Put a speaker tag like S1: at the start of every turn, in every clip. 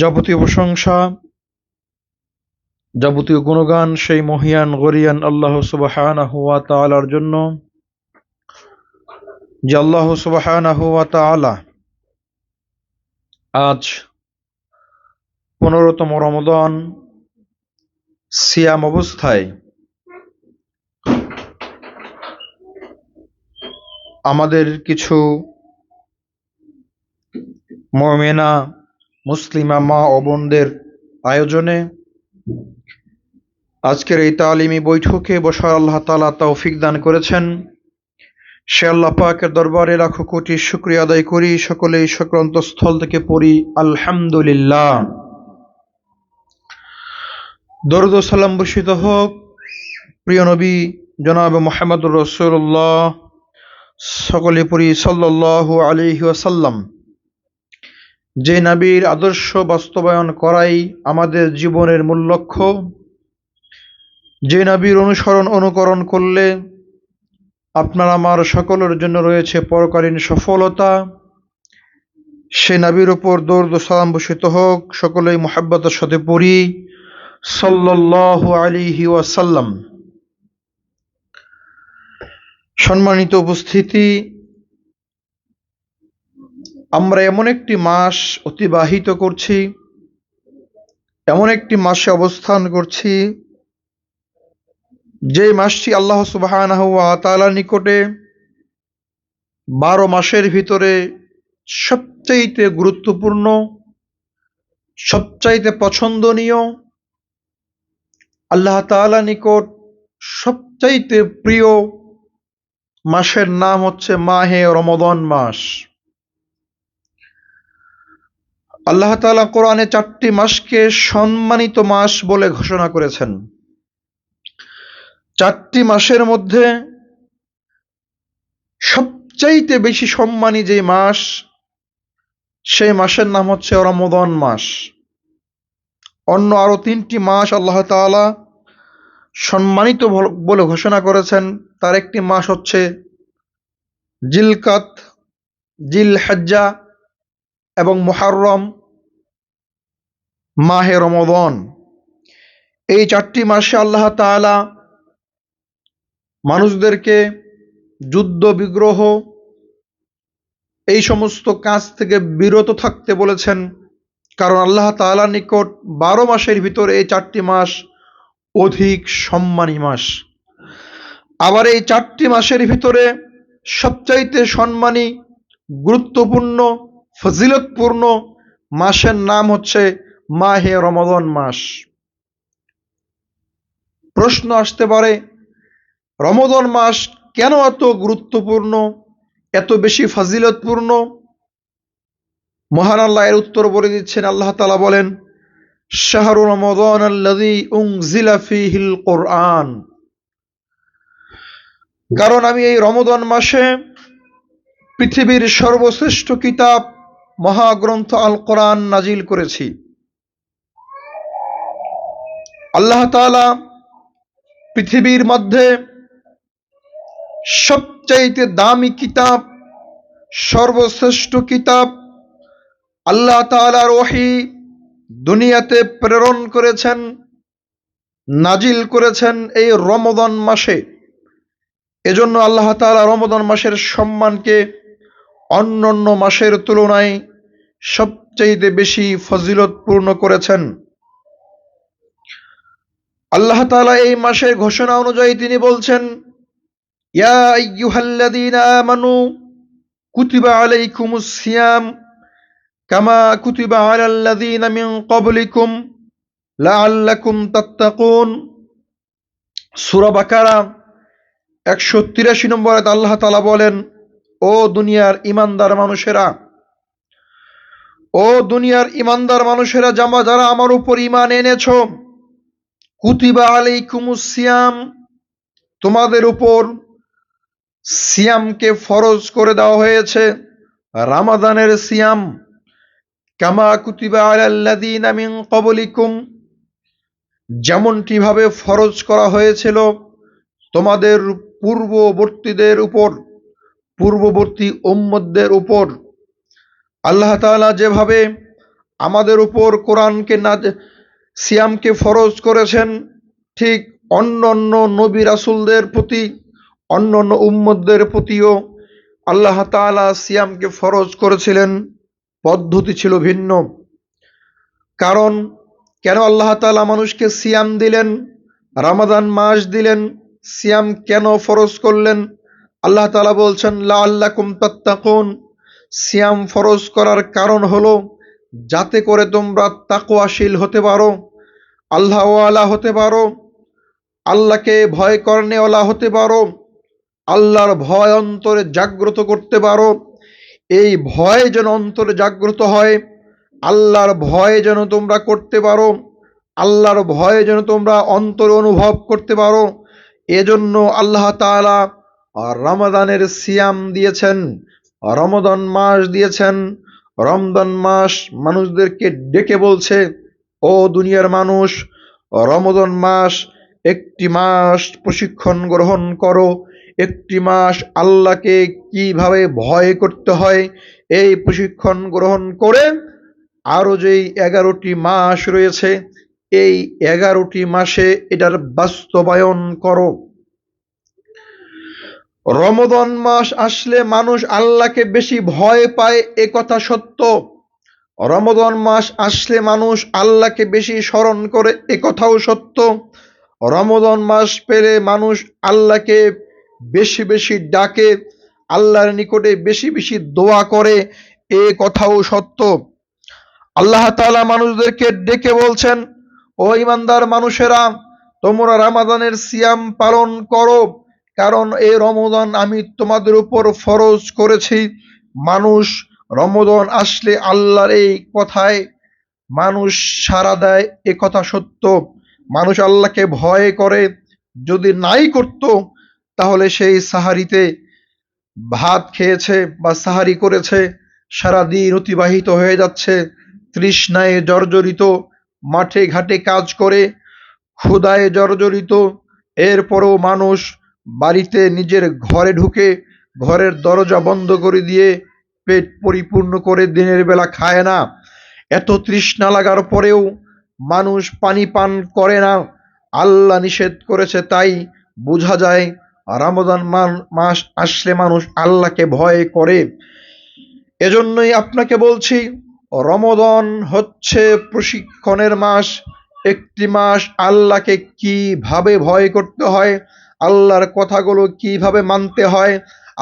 S1: যাবতীয় প্রশংসা, যাবতীয় গুণগান সেই মহিয়ান গরিয়ান আল্লাহ সুবহানাহু ওয়া তাআলার জন্য, যে আল্লাহ সুবহানাহু ওয়া তাআলা আজ 15তম রমজান সিয়াম অবস্থায় আমাদের কিছু মুমিনা মুসলিমা মা ও বোনদের আয়োজনে আজকের এই তালিমি বৈঠকে বসার আল্লাহ তাআলা তৌফিক দান করেছেন। সে আল্লাহ পাকের দরবারে লাখো কোটি শুকরিয়া আদায় করি। সকলেই অন্তঃস্থল থেকে পড়ি আলহামদুলিল্লাহ। দরুদ ও সালাম বর্ষিত হোক প্রিয় নবী জনাব মুহাম্মদুর রাসূলুল্লাহ, সকলে পড়ি সাল্লাল্লাহু আলাইহি ওয়াসাল্লাম। যে নবীর আদর্শ বাস্তবায়ন করাই আমাদের জীবনের মূল লক্ষ্য, যে নবীর অনুসরণ অনুকরণ করলে আপনার আমার সকলের জন্য রয়েছে পরকালীন সফলতা, সে নবীর উপর দরুদ ও সালাম বর্ষিত হোক। সকলেই মুহাব্বতের সাথে পড়ি সাল্লাল্লাহু আলাইহি ওয়াসাল্লাম। সম্মানিত উপস্থিতি, আমরা এমন একটি মাস অতিবাহিত করছি, এমন একটি মাসে অবস্থান করছি যে মাসটি আল্লাহ সুবহানাহু ওয়া তাআলার নিকটে 12 মাসের ভিতরে সবচাইতে গুরুত্বপূর্ণ, সবচাইতে পছন্দনীয়, আল্লাহ তাআলার নিকট সবচাইতে প্রিয় মাসের নাম হচ্ছে মাহে রমাদান মাস। আল্লাহ তাআলা কোরআনে 4টি মাসকে সম্মানিত মাস বলে ঘোষণা করেছেন। 4টি মাসের মধ্যে সবচাইতে বেশি সম্মানী যে মাস, সেই মাসের নাম হচ্ছে রমাদান মাস। অন্য আরো 3টি মাস আল্লাহ তাআলা সম্মানিত বলে ঘোষণা করেছেন। তার একটি মাস হচ্ছে জিলকাত, জিলহজ্জা এবং মুহররম, মাহে রমাদান। এই 4টি মাসে আল্লাহ তাআলা মানুষদেরকে যুদ্ধ বিগ্রহ এই সমস্ত কাজ থেকে বিরত থাকতে বলেছেন, কারণ আল্লাহ তাআলার নিকট 12 মাসের ভিতরে এই 4টি মাস অধিক সম্মানী মাস। আবার এই 4টি মাসের ভিতরে সবচাইতে সম্মানী, গুরুত্বপূর্ণ, ফজিলতপূর্ণ মাসের নাম হচ্ছে মাহে রমাদান মাস। প্রশ্ন আসতে পারে, রমাদান মাস কেন এত গুরুত্বপূর্ণ, এত বেশি ফজিলতপূর্ণ? মহান আল্লাহ এর উত্তর বলে দিচ্ছেন। আল্লাহ তাআলা বলেন, শাহরু রমাদান আল্লাযী উনজিলা ফীহিল কুরআন। কারণ আমি এই রমাদান মাসে পৃথিবীর সর্বশ্রেষ্ঠ কিতাব মহাগ্রন্থ আল কোরআন নাজিল করেছি। আল্লাহ তাআলা পৃথিবীর মধ্যে সবচাইতে দামি কিতাব, সর্বশ্রেষ্ঠ কিতাব আল্লাহ তাআলার ওহী দুনিয়াতে প্রেরণ করেছেন, নাজিল করেছেন এই রমাদান মাসে। এজন্য আল্লাহ তাআলা রমাদান মাসের সম্মানকে অন্যান্য মাসের তুলনায় সবচাইতে বেশি ফজিলতপূর্ণ করেছেন। আল্লাহ তাআলা এই মাসের ঘোষণা অনুযায়ী তিনি বলছেন, ইয়া আইয়ুহাল্লাযীনা আমানু কুতিবা আলাইকুমুস সিয়াম কামা কুতিবা আলাল্লাযীনা মিন ক্বাবলিকুম লাআল্লাকুম তাত্তাকুন। সূরা বাকারা 183 নম্বর আয়াতে আল্লাহ তাআলা বলেন, ও দুনিয়ার ঈমানদার মানুষেরা, ও দুনিয়ার ঈমানদার মানুষেরা, যারা আমার উপর ঈমান এনেছো, কুতিবা আলাইকুমুস সিয়াম, তোমাদের উপর সিয়ামকে ফরজ করে দেওয়া হয়েছে, রমাদানের সিয়াম। কামা কুতিবা আলাল্লাযীনা মিন ক্বাবলিকুম, যেমনটি ভাবে ফরজ করা হয়েছিল তোমাদের পূর্ববর্তীদের উপর, পূর্ববর্তী উম্মতদের উপর। আল্লাহ তাআলা যেভাবে আমাদের উপর কোরআনকে না সিয়ামকে ফরজ করেছেন, ঠিক অন্য অন্য নবী রাসূলদের প্রতি, অন্য অন্য উম্মতদের প্রতিও আল্লাহ তাআলা সিয়ামকে ফরজ করেছিলেন। পদ্ধতি ছিল ভিন্ন। কারণ কেন আল্লাহ তাআলা মানুষকে সিয়াম দিলেন, রমাদান মাস দিলেন, সিয়াম কেন ফরজ করলেন? আল্লাহ তাআলা বলছেন লাআল্লাকুম তাত্তাকুন, সিয়াম ফরজ করার কারণ হলো যাতে করে তোমরা তাকওয়াশীল হতে পারো, আল্লাহওয়ালা হতে পারো, আল্লাহকে ভয় করনেওয়ালা হতে পারো, আল্লাহর ভয় অন্তরে জাগ্রত করতে পারো। এই ভয় যেন অন্তরে জাগ্রত হয়, আল্লাহর ভয় যেন তোমরা করতে পারো, আল্লাহর ভয় যেন তোমরা অন্তরে অনুভব করতে পারো, এজন্য আল্লাহ তাআলা রমাদানের সিয়াম দিয়েছেন, রমাদান মাস দিয়েছেন। রমজান মাস মানুষদেরকে ডেকে বলছে, ও দুনিয়ার মানুষ, রমাদান মাস একটি মাস প্রশিক্ষণ গ্রহণ করো, একটি মাস আল্লাহকে কিভাবে ভয় করতে হয় এই প্রশিক্ষণ গ্রহণ করে আরো যেই 11টি মাস রয়েছে এই 11টি মাসে এটার বাস্তবায়ন করো। রমাদান মাস আসলে মানুষ আল্লাহকে বেশি ভয় পায়, এ কথা সত্য। রমাদান মাস আসলে মানুষ আল্লাহকে বেশি স্মরণ করে, এ কথাও সত্য। রমাদান মাস পেলে মানুষ আল্লাহকে বেশি বেশি ডাকে, আল্লাহর নিকটে বেশি বেশি দোয়া করে, এ কথাও সত্য। আল্লাহ তাআলা মানুষদেরকে ডেকে বলছেন, ও ঈমানদার মানুষেরা, তোমরা রমাদানের সিয়াম পালন করো, কারণ এই রমাদান আমি তোমাদের উপর ফরজ করেছি। মানুষ রমাদান আসলে আল্লাহর এই কথায় মানুষ সাড়া দেয়, এ কথা সত্য। মানুষ আল্লাহকে ভয় করে, যদি নাই করত তাহলে সেই সাহারিতে ভাত খেয়েছে বা সাহারি করেছে, সারাদিন অতিবাহিত হয়ে যাচ্ছে তৃষ্ণায় জর্জরিত, মাঠে ঘাটে কাজ করে ক্ষুধায় জর্জরিত, এরপরও মানুষ বাড়িতে নিজের ঘরে ঢুকে ঘরের দরজা বন্ধ করে দিয়ে পেট পরিপূর্ণ করে দিনের বেলা খায় না। এত তৃষ্ণা লাগার পরেও মানুষ পানি পান করে না, আল্লাহ নিষেধ করেছে, তাই বোঝা যায় রমাদান মাস আসলে মানুষ আল্লাহকে ভয় করে। এজন্যই আপনাকে বলছি, রমাদান হচ্ছে প্রশিক্ষণের মাস, একটি মাস আল্লাহকে কিভাবে ভয় করতে হয়, আল্লাহর কথাগুলো কিভাবে মানতে হয়,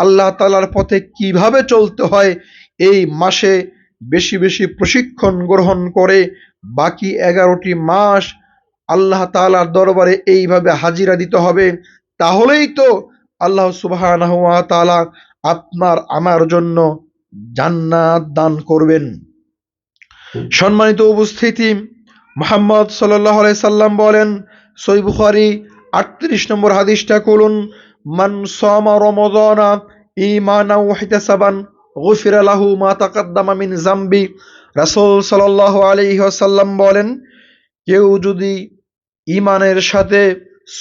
S1: আল্লাহ তাআলার পথে কিভাবে চলতে হয়, এই মাসে বেশি বেশি প্রশিক্ষণ গ্রহণ করে বাকি 11টি মাস আল্লাহ তাআলার দরবারে এইভাবে হাজিরা দিতে হবে। তাহলেই তো আল্লাহ সুবহানাহু ওয়া তাআলা আপনার আমার জন্য জান্নাত দান করবেন। সম্মানিত উপস্থিতি, মুহাম্মদ সাল্লাল্লাহু আলাইহি সাল্লাম বলেন, সহিহ বুখারী 38 নম্বর হাদিসটা খুলুন, মান সামা রমাদানা ঈমানান ওয়া ইহতিসাবান গুফিরা লাহু মা তাকাদ্দামা মিন যামবি। রাসূল সাল্লাল্লাহু আলাইহি ওয়াসাল্লাম বলেন, কেউ যদি ঈমানের সাথে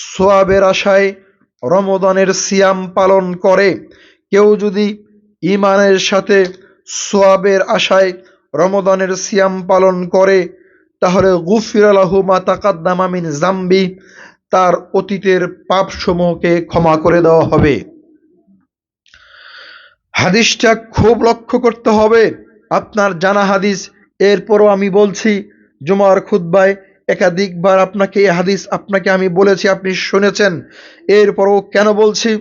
S1: সওয়াবের আশায় রমাদানের সিয়াম পালন করে, কেউ যদি ঈমানের সাথে সওয়াবের আশায় রমাদানের সিয়াম পালন করে, তাহলে গুফিরা লাহু মা তাকাদ্দামা মিন যামবি, তার অতীতের পাপসমূহকে ক্ষমা করে দেওয়া হবে। হাদিসটা খুব লক্ষ্য করতে হবে, আপনার জানা হাদিস, এরপরও আমি বলছি, জুমার খুতবায় একাধিকবার আপনাকে এই হাদিস আপনাকে আমি বলেছি, আপনি শুনেছেন, এরপরও কেন বলছি?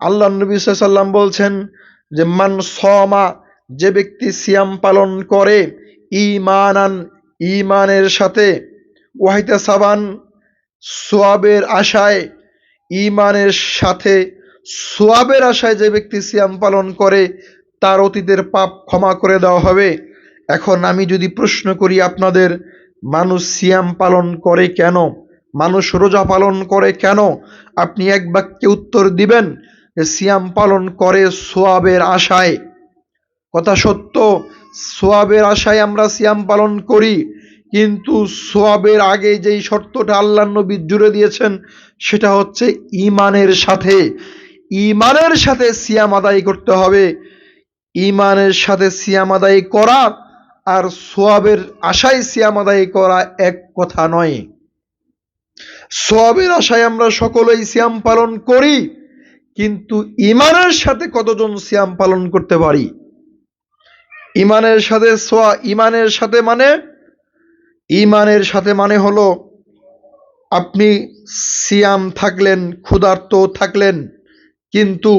S1: আল্লাহ নবী সাল্লাল্লাহু আলাইহি ওয়াসাল্লাম বলছেন যে মান সামা, যে ব্যক্তি সিয়াম পালন করে, ঈমানান, ঈমানের সাথে, ওয়াহতিসাবান, সওয়াবের আশায়, ঈমানের সাথে সওয়াবের আশায় যে ব্যক্তি সিয়াম পালন করে, তার অতীতের পাপ ক্ষমা করে দেওয়া হবে। এখন আমি যদি প্রশ্ন করি আপনাদের, মানুষ সিয়াম পালন করে কেন, মানুষ রোজা পালন করে কেন? আপনি এক বাক্যে উত্তর দিবেন যে সিয়াম পালন করে সওয়াবের আশায়। কথা সত্য, সওয়াবের আশায় আমরা সিয়াম পালন করি, কিন্তু সওয়াবের আগে যেই শর্তটা আল্লাহ নবী জুড়ে দিয়েছেন সেটা হচ্ছে ঈমানের সাথে। ঈমানের সাথে সিয়াম আদায় করতে হবে। ঈমানের সাথে সিয়াম আদায় করা আর সওয়াবের আশায় সিয়াম আদায় করা এক কথা নয়। সওয়াবের আশায় আমরা সকলেই সিয়াম পালন করি, কিন্তু ঈমানের সাথে কতজন সিয়াম পালন করতে পারি? ঈমানের সাথে মানে হলো আপনি সিয়াম থাকলেন, ক্ষুধার্ত থাকলেন, কিন্তু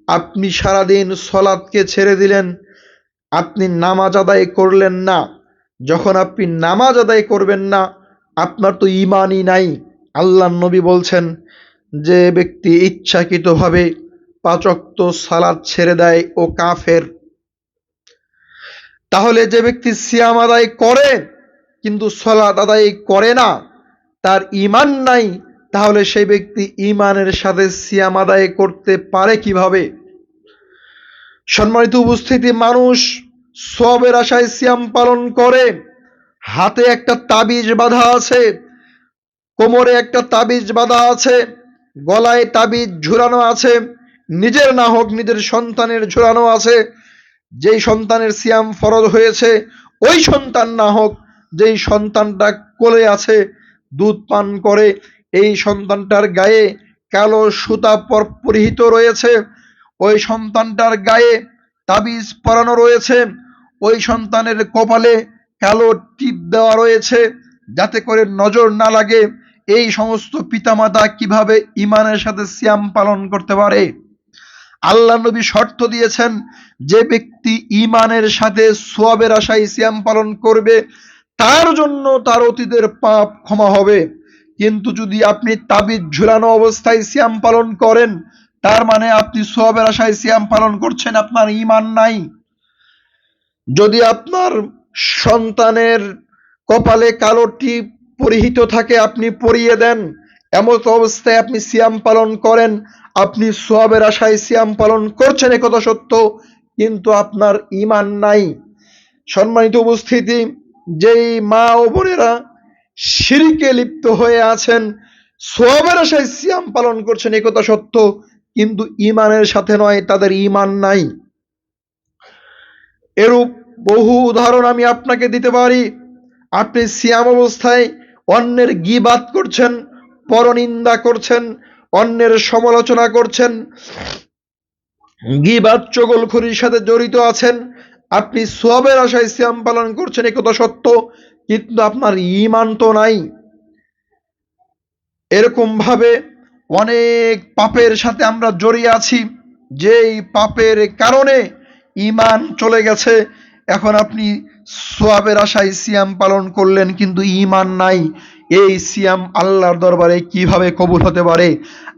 S1: আপনি সারাদিন সলাৎকে ছেড়ে দিলেন, আপনি নামাজ আদায় করলেন না। যখন আপনি নামাজ আদায় করবেন না, আপনার তো ঈমানই নাই। আল্লাহর নবী বলছেন, যে ব্যক্তি ইচ্ছাকৃতভাবে 5 ওয়াক্ত সালাত ছেড়ে দেয় ও কাফের। তাহলে যে ব্যক্তি সিয়াম আদায় করে কিন্তু সালাত আদায় করে না, তার ঈমান নাই, তাহলে সেই ব্যক্তি ঈমানের সাথে সিয়াম আদায় করতে পারে কিভাবে? সম্মানিত উপস্থিতি, মানুষ সওয়াবের আশায় সিয়াম পালন করে, হাতে একটা তাবিজ বাঁধা আছে, কোমরে একটা তাবিজ বাঁধা আছে, গলায় তাবিজ ঝুলানো আছে, নিজের না হোক নিজের সন্তানের ঝুলানো আছে। যেই সন্তানের সিয়াম ফরজ হয়েছে, ওই সন্তান না হোক যেই সন্তানটা কোলে আছে, দুধ পান করে, এই সন্তানটার গায়ে কালো সুতা পরিহিত রয়েছে, ওই সন্তানটার গায়ে তাবিজ পরানো রয়েছে, ওই সন্তানের কপালে কালো টিপ দেওয়া রয়েছে যাতে করে নজর না লাগে। এই সমস্ত পিতামাতা কিভাবে ঈমানের সাথে সিয়াম পালন করতে পারে? আল্লাহ নবী শর্ত দিয়েছেন, যে ব্যক্তি ঈমানের সাথে সওয়াবের আশায় সিয়াম পালন করবে, তার জন্য তার অতীতের পাপ ক্ষমা হবে। কিন্তু যদি আপনি তাবিজ ঝুলানো অবস্থায় সিয়াম পালন করেন, তার মানে আপনি সওয়াবের আশায় সিয়াম পালন করছেন, আপনার ঈমান নাই। যদি আপনার সন্তানের কপালে কালো টিপ পরিহিত থাকে, আপনি পরিয়ে দেন, এমত অবস্থায় আপনি সিয়াম পালন করেন, আপনি সওয়াবের আশায় সিয়াম পালন করছেন, একথা সত্য, কিন্তু আপনার ঈমান নাই। সম্মানিত উপস্থিতি, যেই মা ও বোনেরা শিরকে লিপ্ত হয়ে আছেন, সওয়াবের আশায় সিয়াম পালন করছেন, একথা সত্য, কিন্তু ঈমানের সাথে নয়, তাদের ঈমান নাই। এরূপ বহু উদাহরণ আমি আপনাকে দিতে পারি। আপনি সিয়াম অবস্থায় অন্যের গীবাত করছেন, পরনিন্দা করছেন, অন্যের সমালোচনা করছেন, গীবাত চগলখড়ির সাথে জড়িত আছেন, আপনি সওয়াবের আশায় সিয়াম পালন করছেন, একথা সত্য, কিন্তু আপনার ঈমান তো নাই। এরকম ভাবে অনেক পাপের সাথে আমরা জড়িয়ে আছি, যেই পাপের কারণে ঈমান চলে গেছে। এখন আপনি সওয়াবের আশায় সিয়াম পালন করলেন, কিন্তু ঈমান নাই। এই সিয়াম আল্লাহর দরবারে কিভাবে কবুল হতে পারে?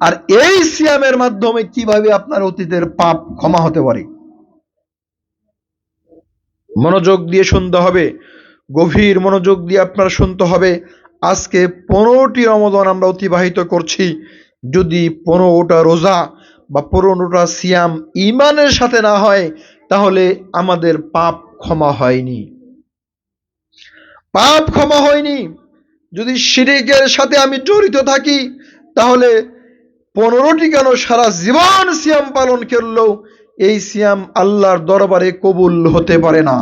S1: আর এই সিয়ামের মাধ্যমে কিভাবে আপনার অতীতের পাপ ক্ষমা হতে পারে? মনোযোগ দিয়ে শুনতে হবে, গভীর মনোযোগ দিয়ে আপনার শুনতে হবে। আজকে 15টি রমজান আমরা অতিবাহিত করছি, যদি 15টা রোজা বা 15টা সিয়াম ঈমানের সাথে না হয়, তাহলে আমাদের পাপ ক্ষমা হয়নি। পাপ ক্ষমা হয়নি। যদি শিরকের সাথে আমি জড়িত থাকি, তাহলে 15টি কেন, সারা জীবন সিয়াম পালন করলেও এই সিয়াম আল্লাহর দরবারে কবুল হতে পারে না।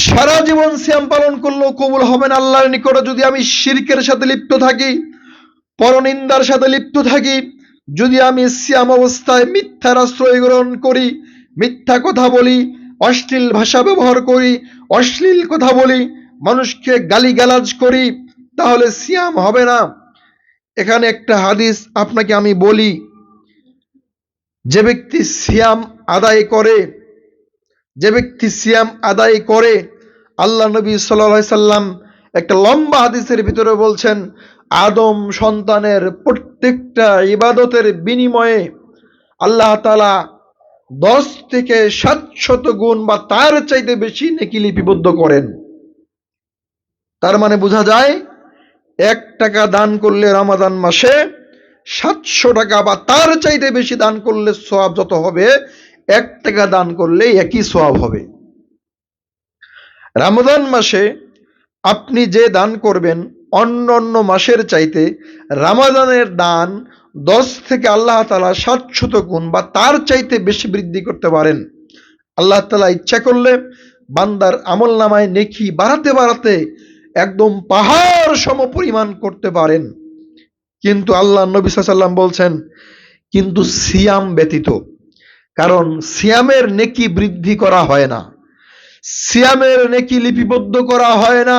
S1: সারা জীবন সিয়াম পালন করলেও কবুল হবে না আল্লাহর নিকটে। যদি আমি শিরকের সাথে লিপ্ত থাকি, পরনিন্দার সাথে লিপ্ত থাকি, যদি আমি সিয়াম অবস্থায় মিথ্যার আশ্রয় গ্রহণ করি, মিথ্যা কথা বলি, অশ্লীল ভাষা ব্যবহার করি, অশ্লীল কথা বলি, মানুষকে গালিগালাজ করি, তাহলে সিয়াম হবে না। এখানে একটা হাদিস আপনাকে আমি বলি, যে ব্যক্তি সিয়াম আদায় করে, আল্লাহ নবী সাল্লাল্লাহু আলাইহি সাল্লাম একটা লম্বা হাদিসের ভিতরে বলছেন, আদম সন্তানের প্রত্যেকটা ইবাদতের বিনিময়ে আল্লাহ তাআলা 10 থেকে 700 গুণ বা তার চাইতে বেশি নেকি লিপিবদ্ধ করেন। তার মানে বোঝা যায়, 1 টাকা দান করলে রমাদান মাসে 700 টাকা বা তার চাইতে বেশি দান করলে সওয়াব যত হবে, 1 টাকা দান করলে একই সওয়াব হবে। রমজান মাসে আপনি যে দান করবেন, অন্য মাসের চাইতে রমাদানের দান 10 থেকে আল্লাহ তাআলা 700 গুণ বা তার চাইতে বেশি বৃদ্ধি করতে পারেন। আল্লাহ তাআলা ইচ্ছা করলে বান্দার আমল নামায় নেকি বাড়াতে বাড়াতে একদম পাহাড় সম পরিমাণ করতে পারেন। কিন্তু আল্লাহ নবী সাল্লাল্লাহু আলাইহি ওয়াসাল্লাম বলছেন, কিন্তু সিয়াম ব্যতীত, কারণ সিয়ামের নেকি বৃদ্ধি করা হয় না, সিয়ামের নেকি লিপিবদ্ধ করা হয় না।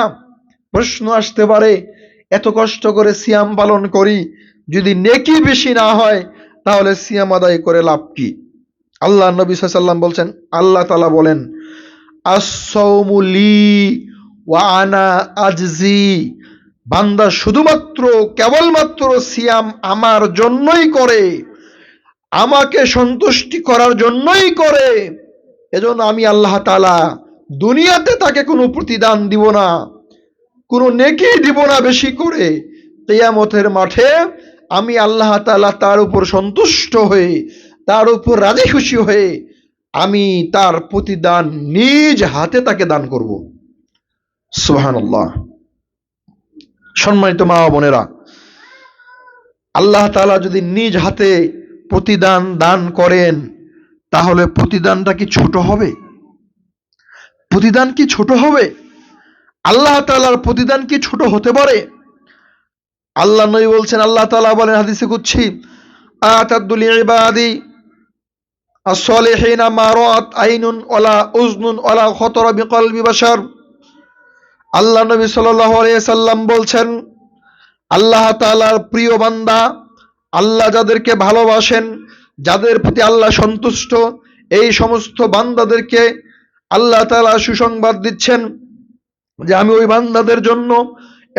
S1: প্রশ্ন আসতে পারে, এত কষ্ট করে সিয়াম পালন করি, যদি নেকি বেশি না হয় তাহলে সিয়াম আদায় করে লাভ কি? আল্লাহ নবী সাল্লাল্লাহু আলাইহি ওয়াসাল্লাম বলছেন, আল্লাহ তাআলা বলেন, আস-সাওমু লি ওয়া আনা আজজি, বান্দা শুধুমাত্র কেবলমাত্র সিয়াম আমার জন্যই করে, আমাকে সন্তুষ্টি করার জন্যই করে। এজন্য আমি আল্লাহ তাআলা দুনিয়াতে তাকে কোনো প্রতিদান দিব না, কোনো নেকি দিব না বেশি করে। কিয়ামতের মাঠে আমি আল্লাহ তাআলা তার উপর সন্তুষ্ট হয়ে, তার উপর রাজি খুশি হয়ে আমি তার প্রতিদান নিজ হাতে তাকে দান করব। সুবহানাল্লাহ। সম্মানিত মা ও বোনেরা, আল্লাহ তাআলা যদি নিজ হাতে প্রতিদান দান করেন, তাহলে প্রতিদানটা কি ছোট হবে? প্রতিদান কি ছোট হবে? আল্লাহ তাআলার প্রতিদান কি ছোট হতে পারে? আল্লাহ নবী বলছেন, আল্লাহ তাআলা বলেন হাদিসে কুদসি, আতাদুল ইবাদি as-salihin মা রাআত আইনুন ওয়ালা উযনুন ওয়ালা খাতারা বিকলবি বাশার। আল্লাহ নবী সাল্লাল্লাহু আলাইহি সাল্লাম বলছেন, আল্লাহ তাআলার প্রিয় বান্দা, আল্লাহ যাদেরকে ভালোবাসেন, যাদের প্রতি আল্লাহ সন্তুষ্ট, এই সমস্ত বান্দাদেরকে আল্লাহ তাআলা সুসংবাদ দিচ্ছেন যে আমি ওই বান্দাদের জন্য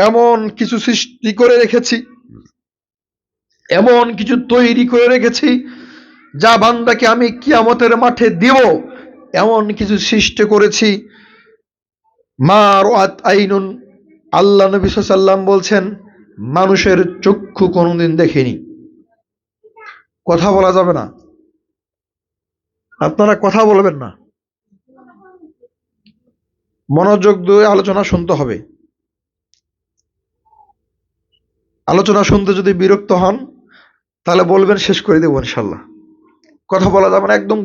S1: এমন কিছু সৃষ্টি করে রেখেছি, এমন কিছু তৈরি করে রেখেছি যা বান্দাকে আমি কিয়ামতের মাঠে দিব, এমন কিছু সৃষ্টি করেছি মা রাআত আইনুন। আল্লাহ নবী সাল্লাল্লাহু আলাইহি ওয়াসাল্লাম বলছেন, মানুষের চক্ষু কোনোদিন দেখেনি। কথা বলা যাবে না, আপনারা কথা বলবেন না, মনোযোগ দিয়ে আলোচনা শুনতে হবে। আলোচনা শুনতে যদি বিরক্ত হন তাহলে বলবেন, শেষ করে দেবো ইনশাল্লাহ। কথা বলা যাবে না, একদম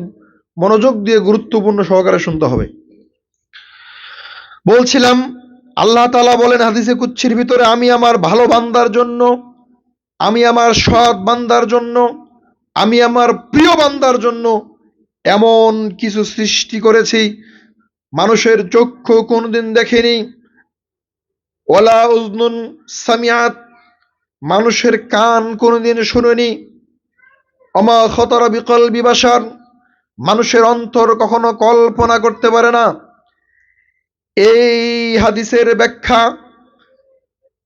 S1: মনোযোগ দিয়ে গুরুত্বপূর্ণ সহকারে শুনতে হবে। বলছিলাম, আল্লাহ তাআলা বলেন হাদিসে কুদসির ভিতরে, আমি আমার ভালো বান্দার জন্য, আমি আমার সৎ বান্দার জন্য, আমি আমার প্রিয় বান্দার জন্য এমন কিছু সৃষ্টি করেছি মানুষের চক্ষু কোনদিন দেখেনি, ওয়ালা উযনুন সামিআত, মানুষের কান কোনদিন শুনেনি, ওমা খাতারা বিকলবি বাশার, মানুষের অন্তর কখনো কল্পনা করতে পারে না। এই হাদিসের ব্যাখ্যা,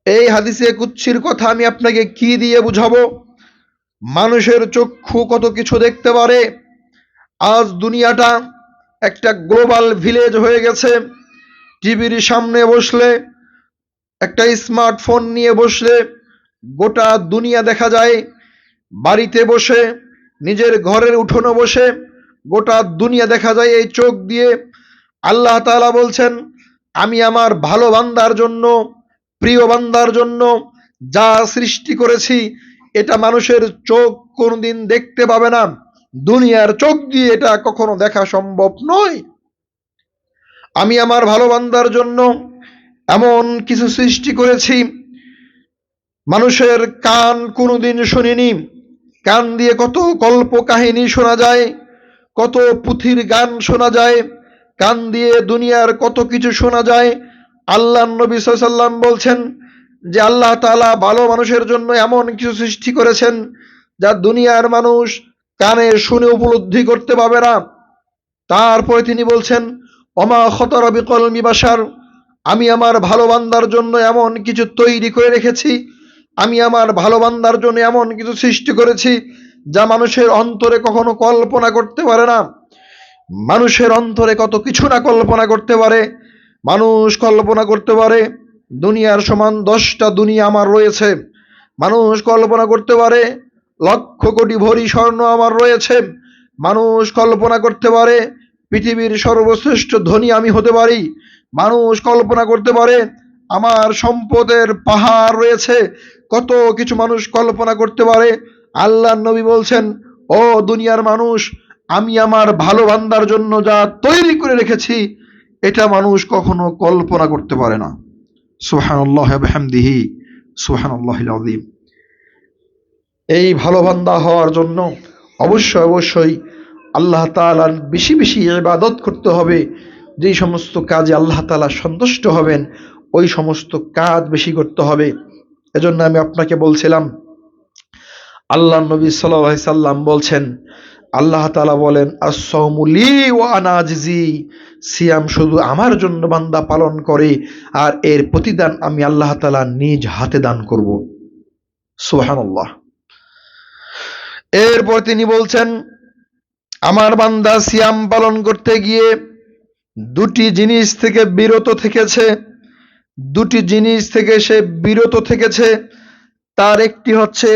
S1: এই হাদিসে কুদসির কথা আমি আপনাকে কি দিয়ে বুঝাবো? মানুষের চক্ষু কত কিছু দেখতে পারে। আজ দুনিয়াটা একটা গ্লোবাল ভিলেজ হয়ে গেছে। টিভির সামনে বসলে, একটা স্মার্টফোন নিয়ে বসলে গোটা দুনিয়া দেখা যায়। বাড়িতে বসে, নিজের ঘরের উঠোনে বসে গোটা দুনিয়া দেখা যায় এই চোখ দিয়ে। আল্লাহ তাআলা বলছেন, আমি আমার ভালো বান্দার জন্য, প্রিয় বান্দার জন্য যা সৃষ্টি করেছি এটা মানুষের চোখ কোনোদিন দেখতে পাবে না, দুনিয়ার চোখ দিয়ে এটা কখনো দেখা সম্ভব নয়। আমি আমার ভালো বান্দার জন্য এমন কিছু সৃষ্টি করেছি মানুষের কান কোনোদিন শুনিনি। কান দিয়ে কত কল্প কাহিনী শোনা যায়, কত পুথির গান শোনা যায়, কান দিয়ে দুনিয়ার কত কিছু শোনা যায়। আল্লাহ নবী সাল্লাল্লাহু আলাইহি ওয়াসাল্লাম বলছেন যে আল্লাহ তাআলা ভালো মানুষের জন্য এমন কিছু সৃষ্টি করেছেন যা দুনিয়ার মানুষ কানে শুনে উপলব্ধি করতে পারবে না। তারপরে তিনি বলছেন, ওমা খাতারা বিকলবি বাশার, আমি আমার ভালো বান্দার জন্য এমন কিছু তৈরি করে রেখেছি, আমি আমার ভালো বান্দার জন্য এমন কিছু সৃষ্টি করেছি যা মানুষের অন্তরে কখনো কল্পনা করতে পারে না। মানুষের অন্তরে কত কিছু না কল্পনা করতে পারে। মানুষ কল্পনা করতে পারে দুনিয়ার সমান 10টা দুনিয়া আমার রয়েছে। মানুষ কল্পনা করতে পারে লক্ষ কোটি ভরি স্বর্ণ আমার রয়েছে। মানুষ কল্পনা করতে পারে পৃথিবীর সর্বশ্রেষ্ঠ ধনী আমি হতে পারি। মানুষ কল্পনা করতে পারে আমার সম্পদের পাহাড় রয়েছে। কত কিছু মানুষ কল্পনা করতে পারে। আল্লাহর নবী বলছেন, ও দুনিয়ার মানুষ, আমি আমার ভালো বান্দার জন্য যা তৈরি করে রেখেছি এটা মানুষ কখনো কল্পনা করতে পারে না। সুবহানাল্লাহি ওয়া বিহামদিহি সুবহানাল্লাহিল আযীম। এই ভালো বান্দা হওয়ার জন্য অবশ্যই আল্লাহ তাআলার বেশি বেশি ইবাদত করতে হবে। যেই সমস্ত কাজে আল্লাহ তাআলা সন্তুষ্ট হবেন ওই সমস্ত কাজ বেশি করতে হবে। এজন্য আমি আপনাকে বলছিলাম, আল্লাহ নবী সাল্লাল্লাহু আলাইহি সাল্লাম বলছেন, আল্লাহ তাআলা বলেন, আস-সাওমু লি ওয়া আনা আজজি, সিয়াম শুধু আমার জন্য বান্দা পালন করে আর এর প্রতিদান আমি আল্লাহ তাআলা নিজ হাতে দান করব। সুবহানাল্লাহ। এরপর তিনি বলছেন, আমার বান্দা সিয়াম পালন করতে গিয়ে দুটি জিনিস থেকে বিরত থেকেছে, দুটি জিনিস থেকে সে বিরত থেকেছে। তার একটি হচ্ছে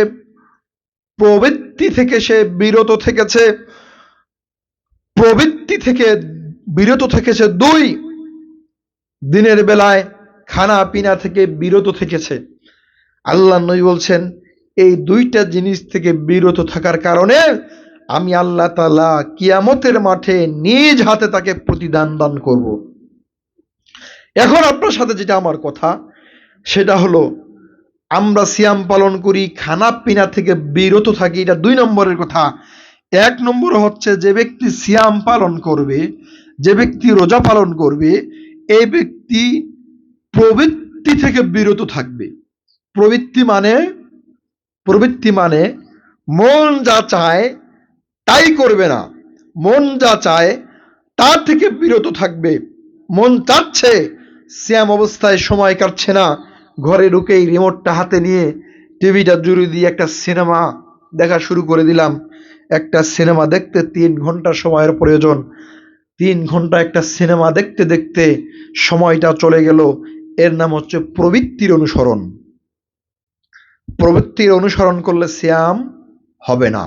S1: প্রবৃত্তি থেকে সে বিরত থেকেছে, প্রবৃত্তি থেকে বিরত থেকেছে। দুই, দিনের বেলায় খানা পিনা থেকে বিরত থেকেছে। আল্লাহ নবী বলছেন, এই দুইটা জিনিস থেকে বিরত থাকার কারণে আমি আল্লাহ তাআলা কিয়ামতের মাঠে নিজ হাতে তাকে প্রতিদান দান করব। এখন আপনার সাথে যেটা আমার কথা সেটা হলো, আমরা সিয়াম পালন করি, খানা পিনা থেকে বিরত থাকি, এটা 2 নম্বরের কথা। 1 নম্বর হচ্ছে, যে ব্যক্তি সিয়াম পালন করবে, যে ব্যক্তি রোজা পালন করবে, এই ব্যক্তি প্রবৃত্তি থেকে বিরত থাকবে। প্রবৃত্তি মানে মন যা চায় তাই করবে না, মন যা চায় তার থেকে বিরত থাকবে। মন চাচ্ছে, সিয়াম অবস্থায় সময় কাটছে না, ঘরে ঢুকেই রিমোটটা হাতে নিয়ে টিভিটা জুড়ে দিয়ে একটা সিনেমা দেখা শুরু করে দিলাম। একটা সিনেমা দেখতে 3 ঘন্টা সময়ের প্রয়োজন। 3 ঘন্টা একটা সিনেমা দেখতে দেখতে সময়টা চলে গেল। এর নাম হচ্ছে প্রবৃত্তির অনুসরণ। প্রবৃত্তির অনুসরণ করলে সিয়াম হবে না।